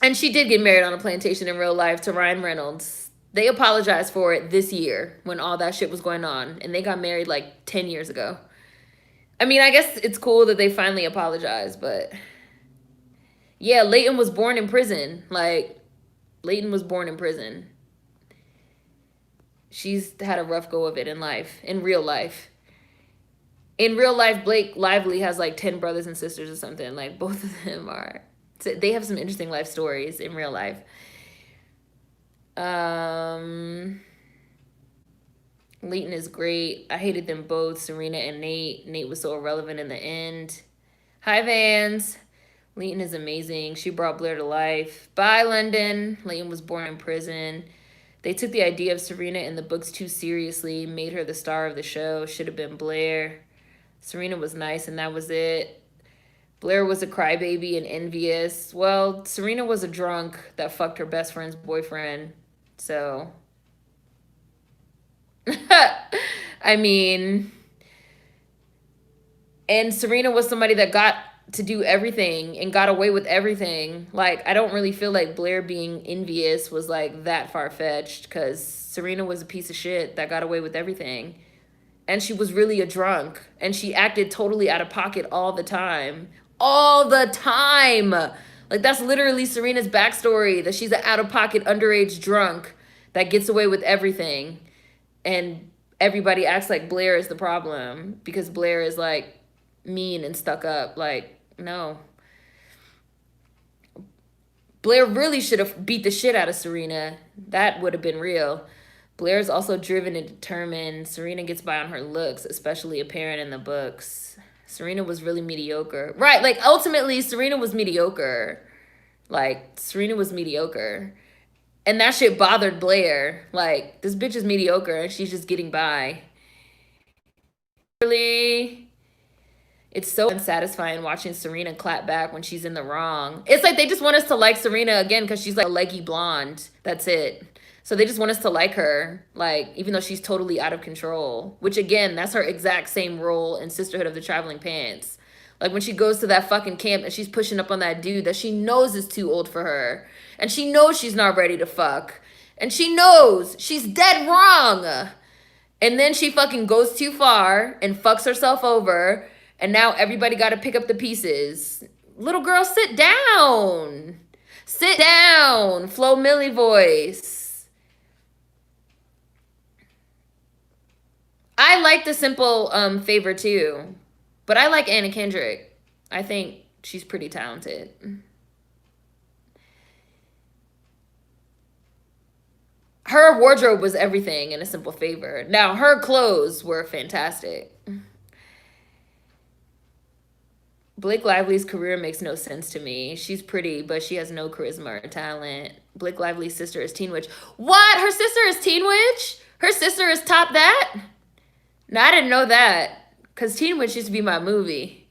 And she did get married on a plantation in real life to Ryan Reynolds. They apologized for it this year when all that shit was going on. And they got married like 10 years ago. I mean, I guess it's cool that they finally apologized, but yeah, Leighton was born in prison. Like, Leighton was born in prison. She's had a rough go of it in life, in real life. In real life, Blake Lively has like 10 brothers and sisters or something. Like, both of them are. So they have some interesting life stories in real life. Leighton is great. I hated them both, Serena and Nate. Nate was so irrelevant in the end. Hi, Vans. Leighton is amazing. She brought Blair to life. Bye, London. Leighton was born in prison. They took the idea of Serena in the books too seriously, made her the star of the show. Should have been Blair. Serena was nice, and that was it. Blair was a crybaby and envious. Well, Serena was a drunk that fucked her best friend's boyfriend. So, I mean, and Serena was somebody that got to do everything and got away with everything. Like, I don't really feel like Blair being envious was like that far-fetched, because Serena was a piece of shit that got away with everything. And she was really a drunk, and she acted totally out of pocket all the time. All the time. Like, that's literally Serena's backstory, that she's an out-of-pocket underage drunk that gets away with everything. And everybody acts like Blair is the problem because Blair is like mean and stuck up. Like, no. Blair really should have beat the shit out of Serena. That would have been real. Blair's also driven and determined. Serena gets by on her looks, especially apparent in the books. Serena was really mediocre. Right, like, ultimately, Serena was mediocre. Like, Serena was mediocre. And that shit bothered Blair. Like, this bitch is mediocre and she's just getting by. Really, it's so unsatisfying watching Serena clap back when she's in the wrong. It's like they just want us to like Serena again because she's like a leggy blonde. That's it. So they just want us to like her, like, even though she's totally out of control. Which, again, that's her exact same role in Sisterhood of the Traveling Pants. Like, when she goes to that fucking camp and she's pushing up on that dude that she knows is too old for her. And she knows she's not ready to fuck. And she knows she's dead wrong. And then she fucking goes too far and fucks herself over. And now everybody got to pick up the pieces. Little girl, sit down. Sit down. Flo Milli voice. I like The Simple Favor too. But I like Anna Kendrick. I think she's pretty talented. Her wardrobe was everything in A Simple Favor. Now, her clothes were fantastic. Blake Lively's career makes no sense to me. She's pretty, but she has no charisma or talent. Blake Lively's sister is Teen Witch. What? Her sister is Teen Witch? Her sister is Top That? No, I didn't know that. Because Teen Witch used to be my movie.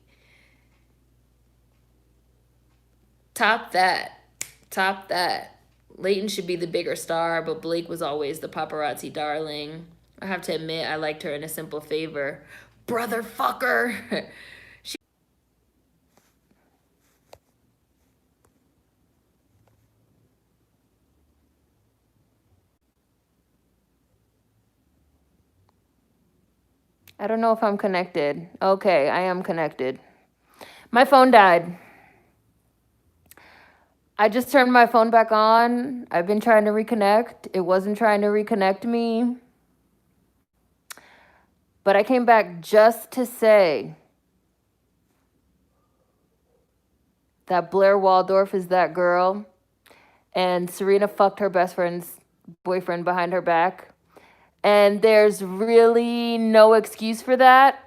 Top That. Top That. Leighton should be the bigger star, but Blake was always the paparazzi darling. I have to admit, I liked her in A Simple Favor. Brother fucker. I don't know if I'm connected. Okay, I am connected. My phone died. I just turned my phone back on. I've been trying to reconnect. It wasn't trying to reconnect me. But I came back just to say that Blair Waldorf is that girl. And Serena fucked her best friend's boyfriend behind her back. And there's really no excuse for that.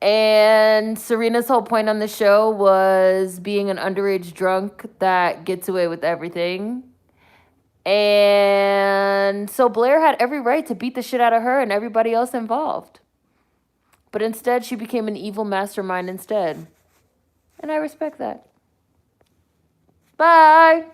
And Serena's whole point on the show was being an underage drunk that gets away with everything. And so Blair had every right to beat the shit out of her and everybody else involved. But instead, she became an evil mastermind instead. And I respect that. Bye.